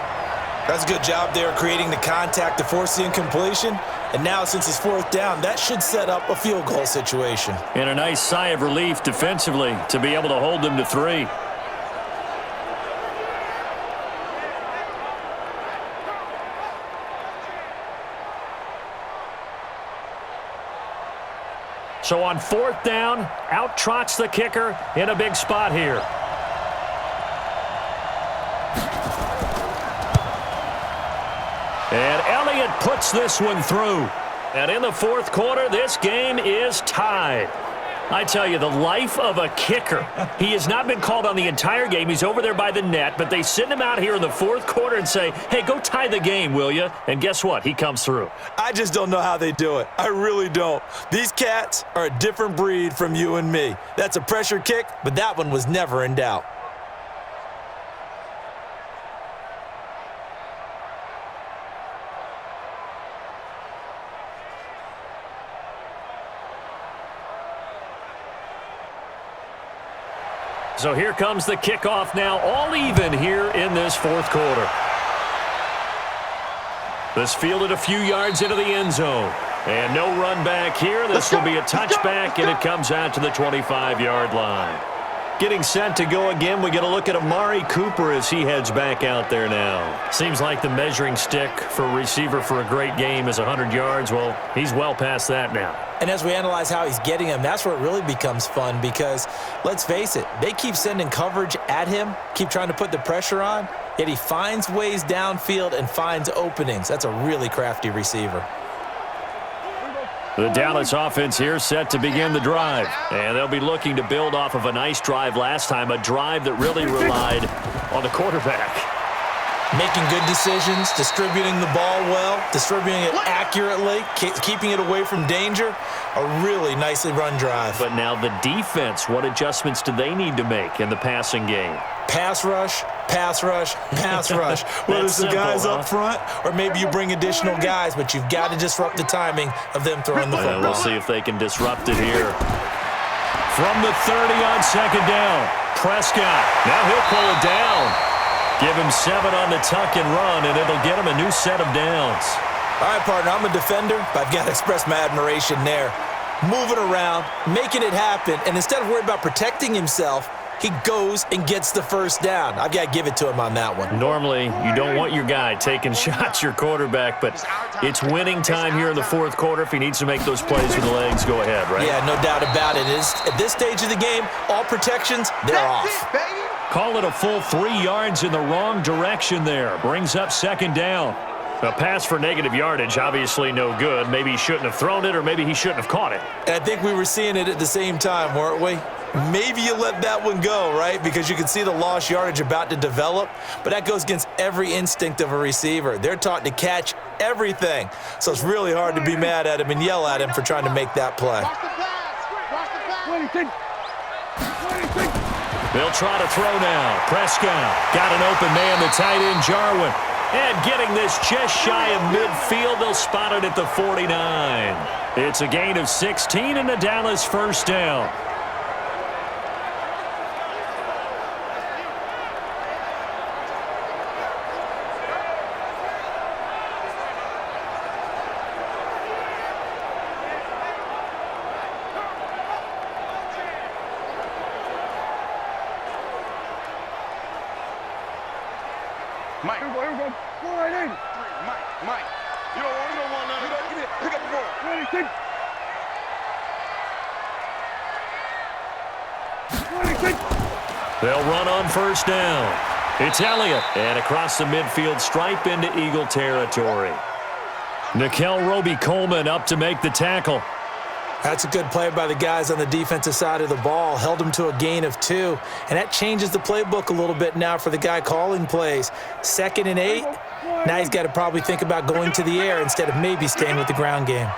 That's a good job there creating the contact to force the incompletion. And now since it's 4th down, that should set up a field goal situation. And a nice sigh of relief defensively to be able to hold them to 3. So on 4th down, out trots the kicker in a big spot here. And Elliott puts this one through. And in the 4th quarter, this game is tied. I tell you, the life of a kicker. He has not been called on the entire game. He's over there by the net, but they send him out here in the 4th quarter and say, hey, go tie the game, will you? And guess what? He comes through. I just don't know how they do it. I really don't. These cats are a different breed from you and me. That's a pressure kick, but that one was never in doubt. So here comes the kickoff now, all even here in this 4th quarter. This fielded a few yards into the end zone. And no run back here. This will be a touchback, and it comes out to the 25-yard line. Getting set to go again, we get a look at Amari Cooper as he heads back out there now. Seems like the measuring stick for a receiver for a great game is 100 yards. Well, he's well past that now. And as we analyze how he's getting them, that's where it really becomes fun because, let's face it, they keep sending coverage at him, keep trying to put the pressure on, yet he finds ways downfield and finds openings. That's a really crafty receiver. The Dallas offense here set to begin the drive. And they'll be looking to build off of a nice drive last time, a drive that really relied on the quarterback. Making good decisions, distributing the ball well, distributing it accurately, keeping it away from danger. A really nicely run drive. But now the defense, what adjustments do they need to make in the passing game? Pass rush, pass rush, pass rush. Whether it's the guys up front or maybe you bring additional guys, but you've got to disrupt the timing of them throwing the football. We'll see if they can disrupt it here. From the 30 on second down, Prescott. Now he'll pull it down. Give him 7 on the tuck and run, and it'll get him a new set of downs. All right, partner, I'm a defender, but I've got to express my admiration there. Moving around, making it happen, and instead of worrying about protecting himself, he goes and gets the first down. I've got to give it to him on that one. Normally, you don't want your guy taking shots, your quarterback, but it's winning time here in the fourth quarter. If he needs to make those plays with the legs, go ahead, right? Yeah, no doubt about it. At this stage of the game, all protections, they're off. Call it a full 3 yards in the wrong direction there. Brings up second down. A pass for negative yardage, obviously no good. Maybe he shouldn't have thrown it, or maybe he shouldn't have caught it. And I think we were seeing it at the same time, weren't we? Maybe you let that one go, right? Because you can see the lost yardage about to develop, but that goes against every instinct of a receiver. They're taught to catch everything. So it's really hard to be mad at him and yell at him for trying to make that play. They'll try to throw now. Prescott got an open man, the tight end, Jarwin. And getting this just shy of midfield, they'll spot it at the 49. It's a gain of 16 and a Dallas first down. Mike. Here we go. Go right in. Mike. You don't want none. Give it. Pick up the ball. 26. 26. They'll run on first down. It's Elliott. And across the midfield stripe into Eagle territory. Nickel Roby-Coleman up to make the tackle. That's a good play by the guys on the defensive side of the ball. Held him to a gain of 2. And that changes the playbook a little bit now for the guy calling plays. 2nd and 8. Now he's got to probably think about going to the air instead of maybe staying with the ground game.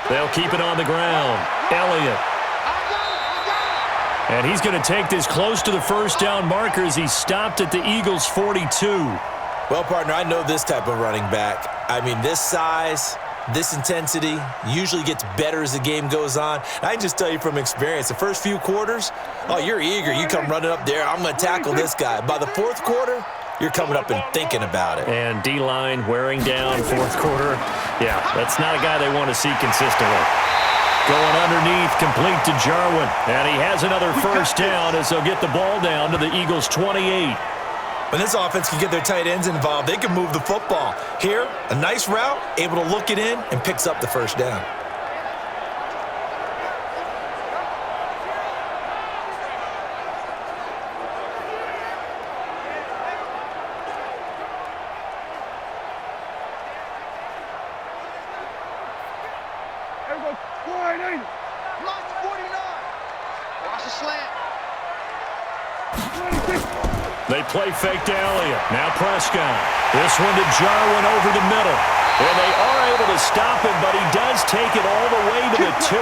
They'll keep it on the ground. Elliott. And he's going to take this close to the first down marker as he stopped at the Eagles' 42. Well, partner, I know this type of running back. I mean, this size, this intensity usually gets better as the game goes on. I can just tell you from experience, the first few quarters, oh, you're eager. You come running up there, I'm going to tackle this guy. By the fourth quarter, you're coming up and thinking about it. And D-line wearing down fourth quarter. Yeah, that's not a guy they want to see consistently. Going underneath, complete to Jarwin. And he has another first down as they'll get the ball down to the Eagles' 28. When this offense can get their tight ends involved, they can move the football. Here, a nice route, able to look it in, and picks up the first down. Lost 49. Watch the slant. They play fake to Elliott. Now Prescott. This one to Jarwin over the middle. And they are able to stop him, but he does take it all the way to the 2.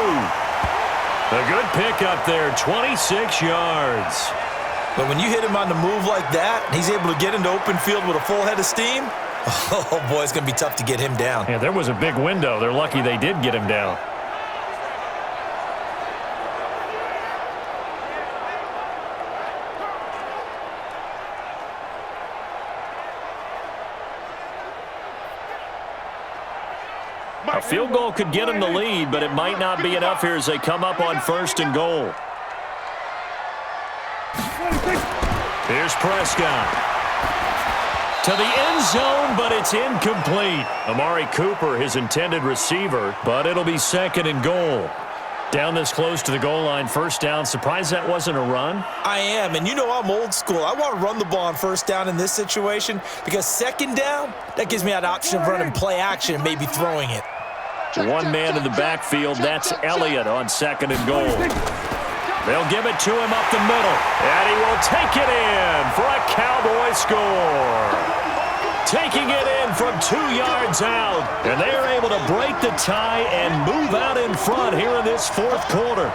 A good pickup there, 26 yards. But when you hit him on the move like that, he's able to get into open field with a full head of steam, oh, boy, it's going to be tough to get him down. Yeah, there was a big window. They're lucky they did get him down. A field goal could get them the lead, but it might not be enough here as they come up on 1st and goal. Here's Prescott. To the end zone, but it's incomplete. Amari Cooper, his intended receiver, but it'll be 2nd and goal. Down this close to the goal line, 1st down. Surprised that wasn't a run? I am, and you know I'm old school. I want to run the ball on 1st down in this situation because 2nd down, that gives me an option of running play action and maybe throwing it. One man in the backfield, that's Elliott on 2nd and goal. They'll give it to him up the middle, and he will take it in for a Cowboy score. Taking it in from 2 yards out, and they are able to break the tie and move out in front here in this 4th quarter.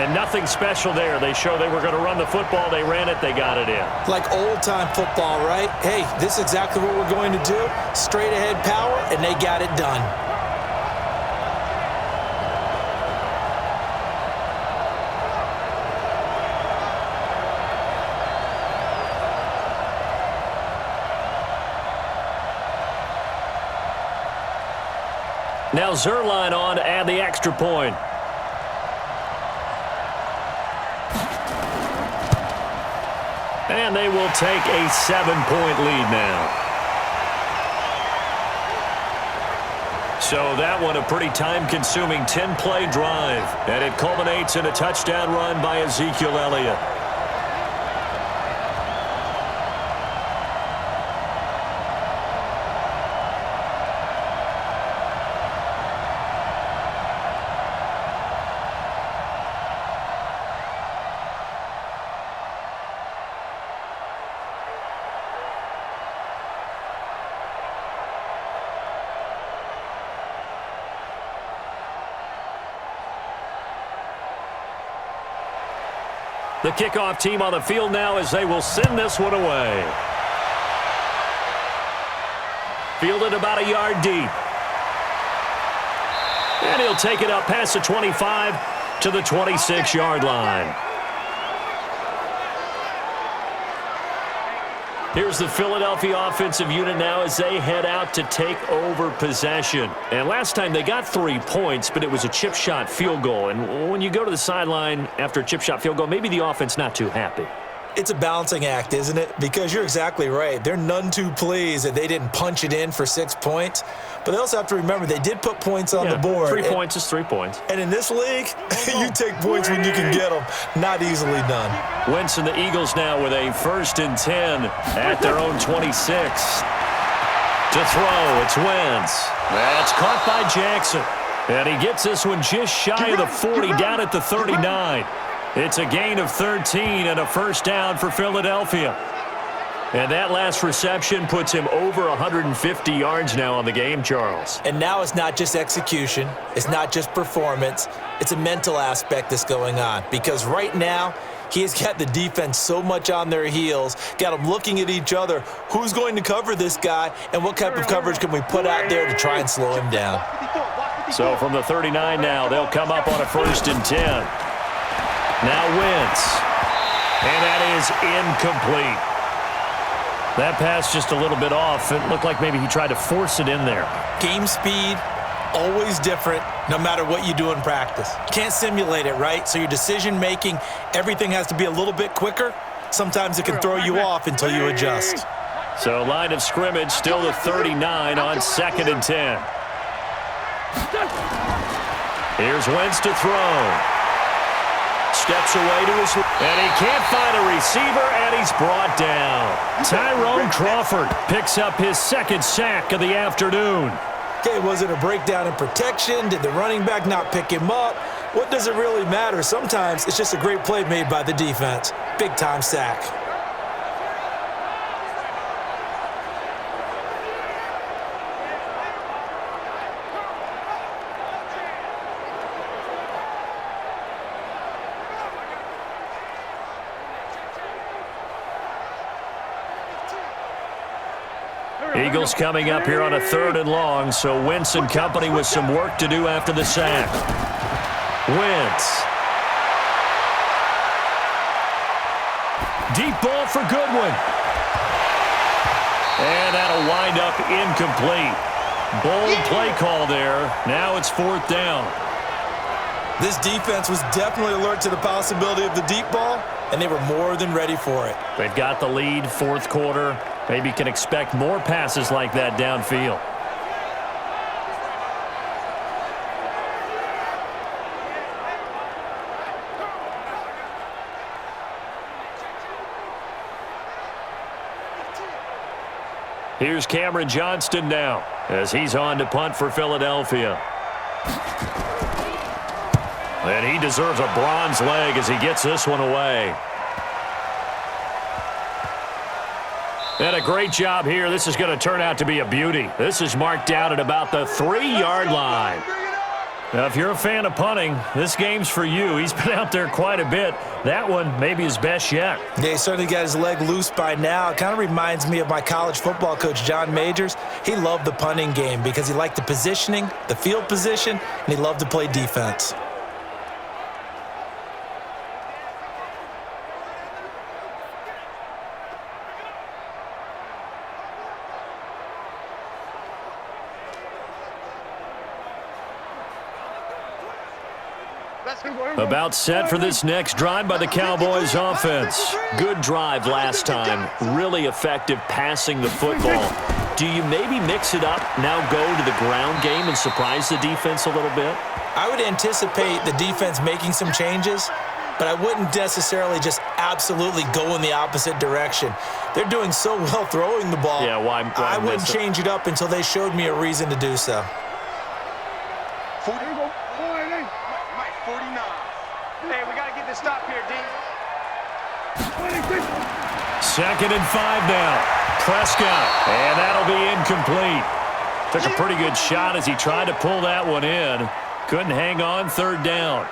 And nothing special there. They show they were going to run the football. They ran it. They got it in. Like old-time football, right? Hey, this is exactly what we're going to do. Straight-ahead power, and they got it done. Now Zerline on to add the extra point. And they will take a 7-point lead now. So that one a pretty time-consuming 10-play drive. And it culminates in a touchdown run by Ezekiel Elliott. The kickoff team on the field now as they will send this one away. Fielded about a yard deep. And he'll take it up past the 25 to the 26-yard line. Here's the Philadelphia offensive unit now as they head out to take over possession. And last time they got 3 points, but it was a chip shot field goal. And when you go to the sideline after a chip shot field goal, maybe the offense not too happy. It's a balancing act, isn't it? Because you're exactly right. They're none too pleased that they didn't punch it in for 6 points. But they also have to remember they did put points on the board. 3 points is 3 points. And in this league, you take points when you can get them. Not easily done. Wentz and the Eagles now with a 1st and 10 at their own 26. To throw, it's Wentz. That's caught by Jackson. And he gets this one just shy of the 40, down at the 39. It's a gain of 13 and a 1st down for Philadelphia. And that last reception puts him over 150 yards now on the game, Charles. And now it's not just execution. It's not just performance. It's a mental aspect that's going on. Because right now, he has got the defense so much on their heels, got them looking at each other. Who's going to cover this guy, and what type of coverage can we put out there to try and slow him down? So from the 39 now, they'll come up on a 1st and 10. Now Wentz. And that is incomplete. That pass just a little bit off. It looked like maybe he tried to force it in there. Game speed, always different, no matter what you do in practice. You can't simulate it, right? So your decision-making, everything has to be a little bit quicker. Sometimes it can throw you off until you adjust. So line of scrimmage, still the 39 on 2nd and 10. Here's Wentz to throw. Steps away to his, and he can't find a receiver, and he's brought down. Tyrone Crawford picks up his 2nd sack of the afternoon. Okay, was it a breakdown in protection? Did the running back not pick him up? What does it really matter? Sometimes it's just a great play made by the defense. Big-time sack. Eagles coming up here on a 3rd and long, so Wentz and company with some work to do after the sack. Wentz. Deep ball for Goodwin. And that'll wind up incomplete. Bold play call there. Now it's 4th down. This defense was definitely alert to the possibility of the deep ball, and they were more than ready for it. They've got the lead, 4th quarter. Maybe can expect more passes like that downfield. Here's Cameron Johnston now as he's on to punt for Philadelphia. And he deserves a bronze leg as he gets this one away. And a great job here. This is going to turn out to be a beauty. This is marked out at about the 3-yard line. Now, if you're a fan of punting, this game's for you. He's been out there quite a bit. That one maybe his best yet. Yeah, he certainly got his leg loose by now. It kind of reminds me of my college football coach, John Majors. He loved the punting game because he liked the positioning, the field position, and he loved to play defense. About set for this next drive by the Cowboys offense. Good drive last time. Really effective passing the football. Do you maybe mix it up, now go to the ground game and surprise the defense a little bit? I would anticipate the defense making some changes, but I wouldn't necessarily just absolutely go in the opposite direction. They're doing so well throwing the ball. Yeah, why I wouldn't change it up until they showed me a reason to do so. 49. Hey, we got to get this stop here, D. 2nd and 5 now. Prescott, and that'll be incomplete. Took a pretty good shot as he tried to pull that one in. Couldn't hang on, 3rd down.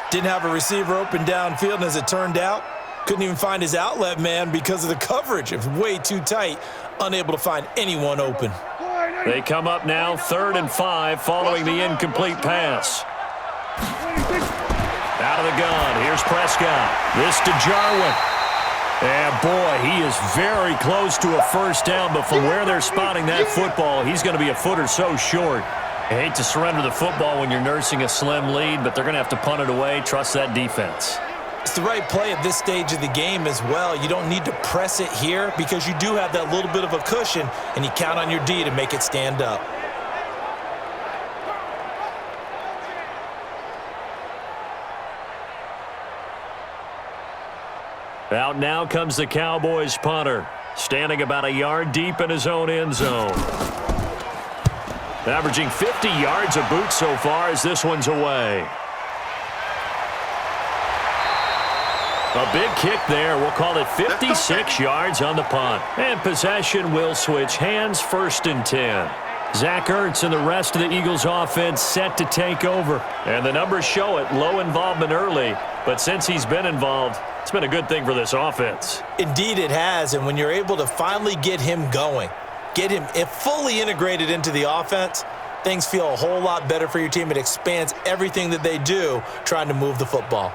Didn't have a receiver open downfield, and as it turned out, couldn't even find his outlet man because of the coverage. It was way too tight, unable to find anyone open. They come up now, 3rd and 5, following the incomplete pass. Out of the gun, here's Prescott. This to Jarwin. And boy, he is very close to a 1st down, but from where they're spotting that football, he's going to be a foot or so short. I hate to surrender the football when you're nursing a slim lead, but they're going to have to punt it away. Trust that defense. It's the right play at this stage of the game as well. You don't need to press it here because you do have that little bit of a cushion, and you count on your D to make it stand up. Out now comes the Cowboys punter, standing about a yard deep in his own end zone. Averaging 50 yards a boot so far as this one's away. A big kick there. We'll call it 56 yards on the punt. And possession will switch hands, 1st and 10. Zach Ertz and the rest of the Eagles offense set to take over. And the numbers show it, low involvement early. But since he's been involved, it's been a good thing for this offense. Indeed it has, and when you're able to finally get him going, get him fully integrated into the offense, things feel a whole lot better for your team. It expands everything that they do trying to move the football.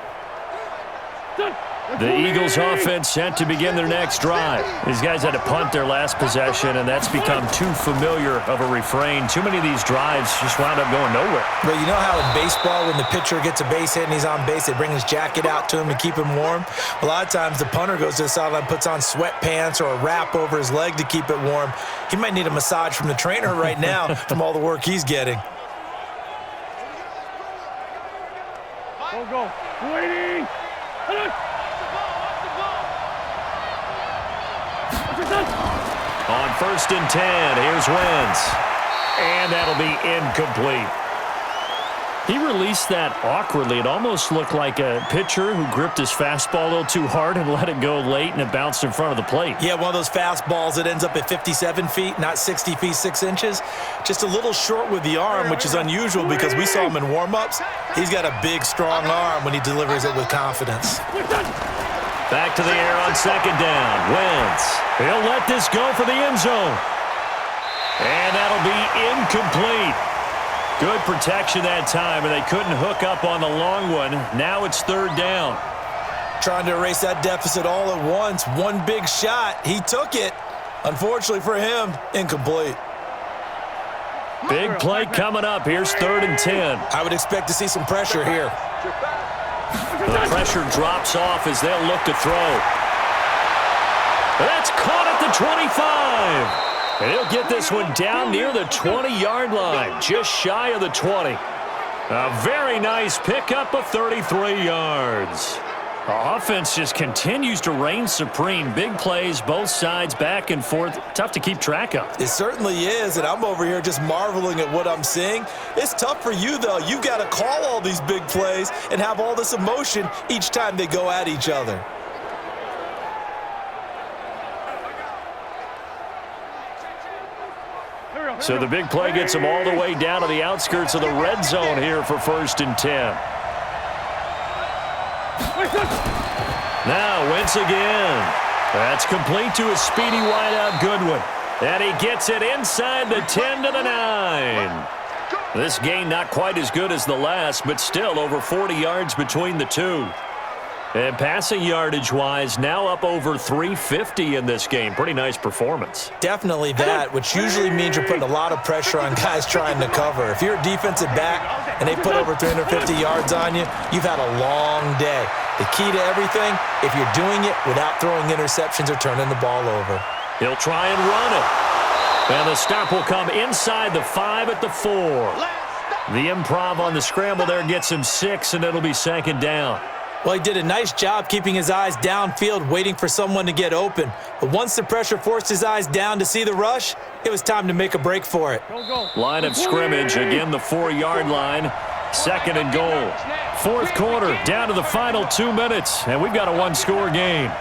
The Eagles offense set to begin their next drive. These guys had to punt their last possession, and that's become too familiar of a refrain. Too many of these drives just wound up going nowhere. Well, you know how in baseball when the pitcher gets a base hit and he's on base, they bring his jacket out to him to keep him warm? A lot of times the punter goes to the sideline, puts on sweatpants or a wrap over his leg to keep it warm. He might need a massage from the trainer right now from all the work he's getting. Go. Waiting. On 1st and 10, here's Wentz. And that'll be incomplete. He released that awkwardly. It almost looked like a pitcher who gripped his fastball a little too hard and let it go late, and it bounced in front of the plate. Yeah, one of those fastballs that ends up at 57 feet, not 60 feet, 6 inches. Just a little short with the arm, which is unusual because we saw him in warm-ups. He's got a big, strong arm when he delivers it with confidence. Back to the air on 2nd down. Wentz. He'll let this go for the end zone. And that'll be incomplete. Good protection that time, and they couldn't hook up on the long one. Now it's 3rd down. Trying to erase that deficit all at once. One big shot. He took it. Unfortunately for him, incomplete. Big play coming up. Here's 3rd and 10. I would expect to see some pressure here. The pressure drops off as they'll look to throw. That's caught at the 25. And he'll get this one down near the 20-yard line, just shy of the 20. A very nice pickup of 33 yards. The offense just continues to reign supreme. Big plays, both sides, back and forth. Tough to keep track of. It certainly is, and I'm over here just marveling at what I'm seeing. It's tough for you, though. You've got to call all these big plays and have all this emotion each time they go at each other. So the big play gets them all the way down to the outskirts of the red zone here for 1st and 10. Now Wentz again. That's complete to a speedy wideout Goodwin. And he gets it inside the 10 to the 9. This gain not quite as good as the last, but still over 40 yards between the two. And passing yardage-wise, now up over 350 in this game. Pretty nice performance. Definitely that, which usually means you're putting a lot of pressure on guys trying to cover. If you're a defensive back and they put over 350 yards on you, you've had a long day. The key to everything, if you're doing it without throwing interceptions or turning the ball over. He'll try and run it. And the stop will come inside the 5 at the 4. The improv on the scramble there gets him 6, and it'll be 2nd down. Well, he did a nice job keeping his eyes downfield, waiting for someone to get open. But once the pressure forced his eyes down to see the rush, it was time to make a break for it. Line of scrimmage, again the 4-yard line. 2nd and goal. 4th quarter, down to the final 2 minutes, and we've got a 1-score game.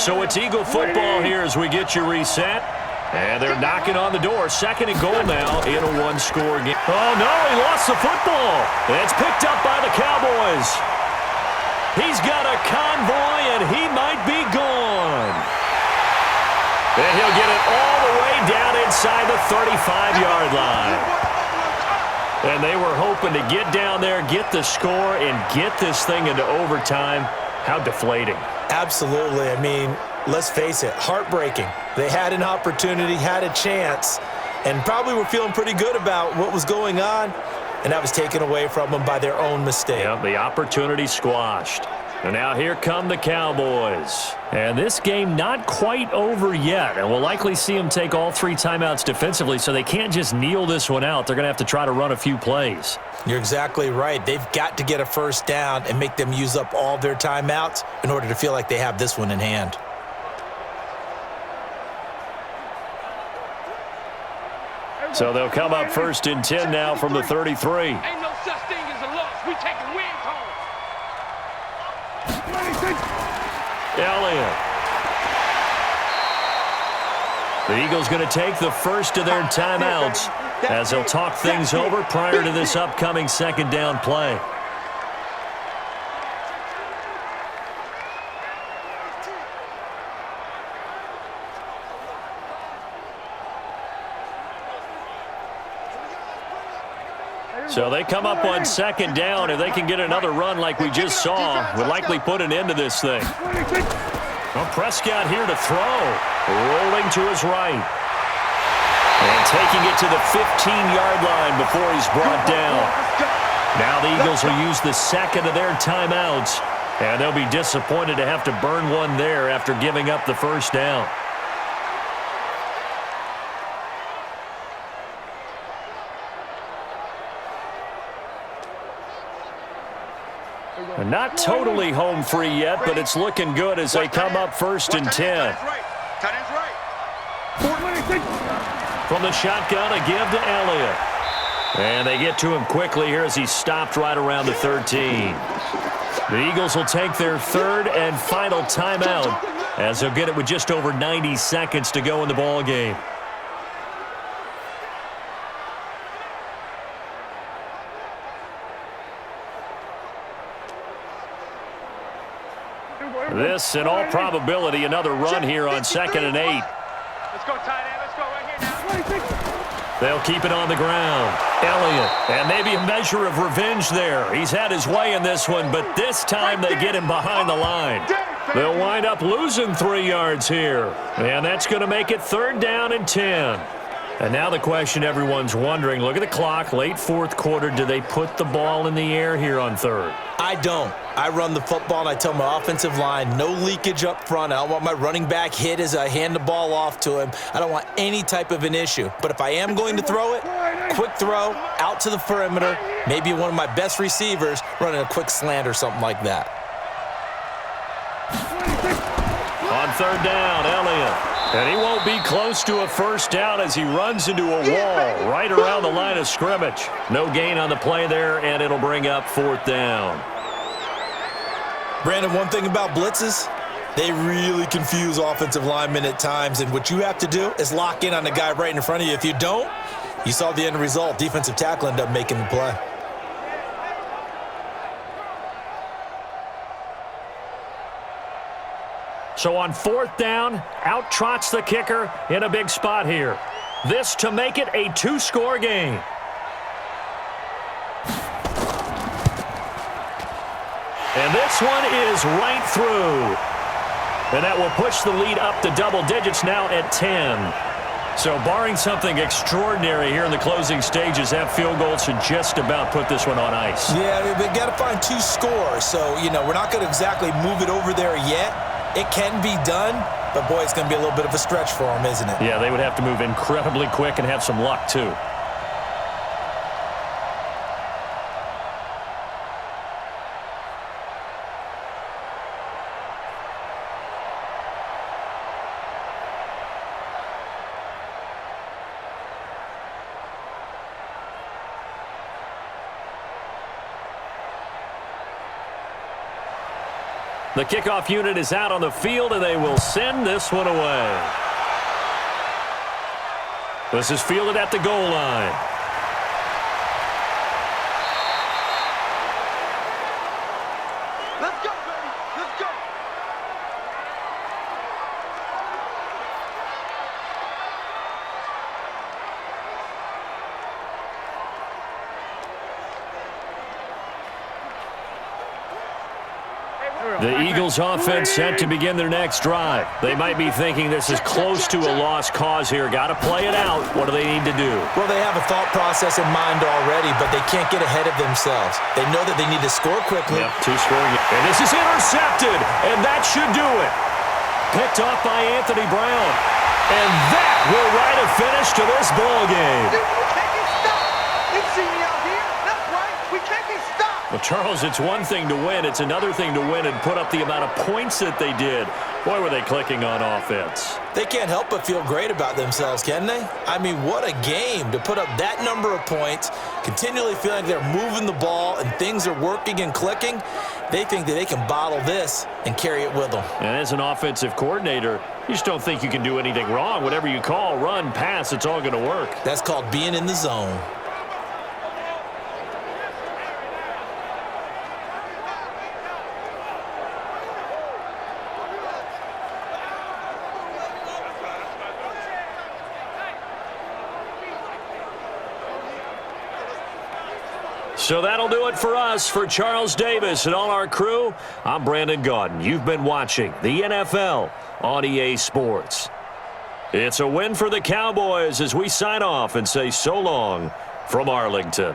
So it's Eagle football here as we get you reset. And they're knocking on the door. 2nd and goal now in a 1-score game. Oh, no, he lost the football. It's picked up by the Cowboys. He's got a convoy, and he might be gone. And he'll get it all the way down inside the 35-yard line. And they were hoping to get down there, get the score, and get this thing into overtime. How deflating. Absolutely. I mean, let's face it, heartbreaking. They had an opportunity, had a chance, and probably were feeling pretty good about what was going on, and that was taken away from them by their own mistake. Yeah, the opportunity squashed. And now here come the Cowboys. And this game not quite over yet, and we'll likely see them take all 3 timeouts defensively, so they can't just kneel this one out. They're going to have to try to run a few plays. You're exactly right. They've got to get a 1st down and make them use up all their timeouts in order to feel like they have this one in hand. So they'll come up 1st and 10 now from the 33. Ain't no such thing as a loss. We taking wins home. Elliott. The Eagles going to take the first of their timeouts as they'll talk things over prior to this upcoming 2nd down play. So they come up on 2nd down. If they can get another run like we just saw, would likely put an end to this thing. Well, Prescott here to throw. Rolling to his right. And taking it to the 15-yard line before he's brought down. Now the Eagles will use the 2nd of their timeouts. And they'll be disappointed to have to burn one there after giving up the 1st down. Not totally home free yet, but it's looking good as they come up 1st and 10. From the shotgun, a give to Elliott. And they get to him quickly here as he's stopped right around the 13. The Eagles will take their 3rd and final timeout as they'll get it with just over 90 seconds to go in the ball game. This, in all probability, another run here on 2nd and 8. Let's go, tight end. Let's go right here now. They'll keep it on the ground. Elliott, and maybe a measure of revenge there. He's had his way in this one, but this time they get him behind the line. They'll wind up losing 3 yards here. And that's going to make it 3rd down and 10. And now the question everyone's wondering, look at the clock, late 4th quarter, do they put the ball in the air here on 3rd? I don't. I run the football and I tell my offensive line, no leakage up front. I don't want my running back hit as I hand the ball off to him. I don't want any type of an issue. But if I am going to throw it, quick throw, out to the perimeter, maybe one of my best receivers running a quick slant or something like that. On 3rd down, Elliott. And he won't be close to a 1st down as he runs into a wall right around the line of scrimmage. No gain on the play there, and it'll bring up 4th down. Brandon, one thing about blitzes, they really confuse offensive linemen at times, and what you have to do is lock in on the guy right in front of you. If you don't, you saw the end result. Defensive tackle ended up making the play. So on 4th down, out trots the kicker in a big spot here. This to make it a 2-score game. And this one is right through. And that will push the lead up to double digits now at 10. So barring something extraordinary here in the closing stages, that field goal should just about put this one on ice. Yeah, they've got to find 2 scores. So, we're not going to exactly move it over there yet. It can be done, but, boy, it's going to be a little bit of a stretch for them, isn't it? Yeah, they would have to move incredibly quick and have some luck, too. The kickoff unit is out on the field, and they will send this one away. This is fielded at the goal line. Let's go, baby. Let's go. The Eagles offense set to begin their next drive. They might be thinking this is close to a lost cause here. Got to play it out. What do they need to do? Well, they have a thought process in mind already, but they can't get ahead of themselves. They know that they need to score quickly. Yep, 2 scoring. And this is intercepted, and that should do it. Picked off by Anthony Brown. And that will write a finish to this ball game. Dude, we can't get stopped. You see me out here? That's right. We can't get stopped. Well, Charles, it's one thing to win. It's another thing to win and put up the amount of points that they did. Boy, were they clicking on offense. They can't help but feel great about themselves, can they? I mean, what a game to put up that number of points, continually feeling like they're moving the ball and things are working and clicking. They think that they can bottle this and carry it with them. And as an offensive coordinator, you just don't think you can do anything wrong. Whatever you call, run, pass, it's all going to work. That's called being in the zone. So that'll do it for us. For Charles Davis and all our crew, I'm Brandon Gaudin. You've been watching the NFL on EA Sports. It's a win for the Cowboys as we sign off and say so long from Arlington.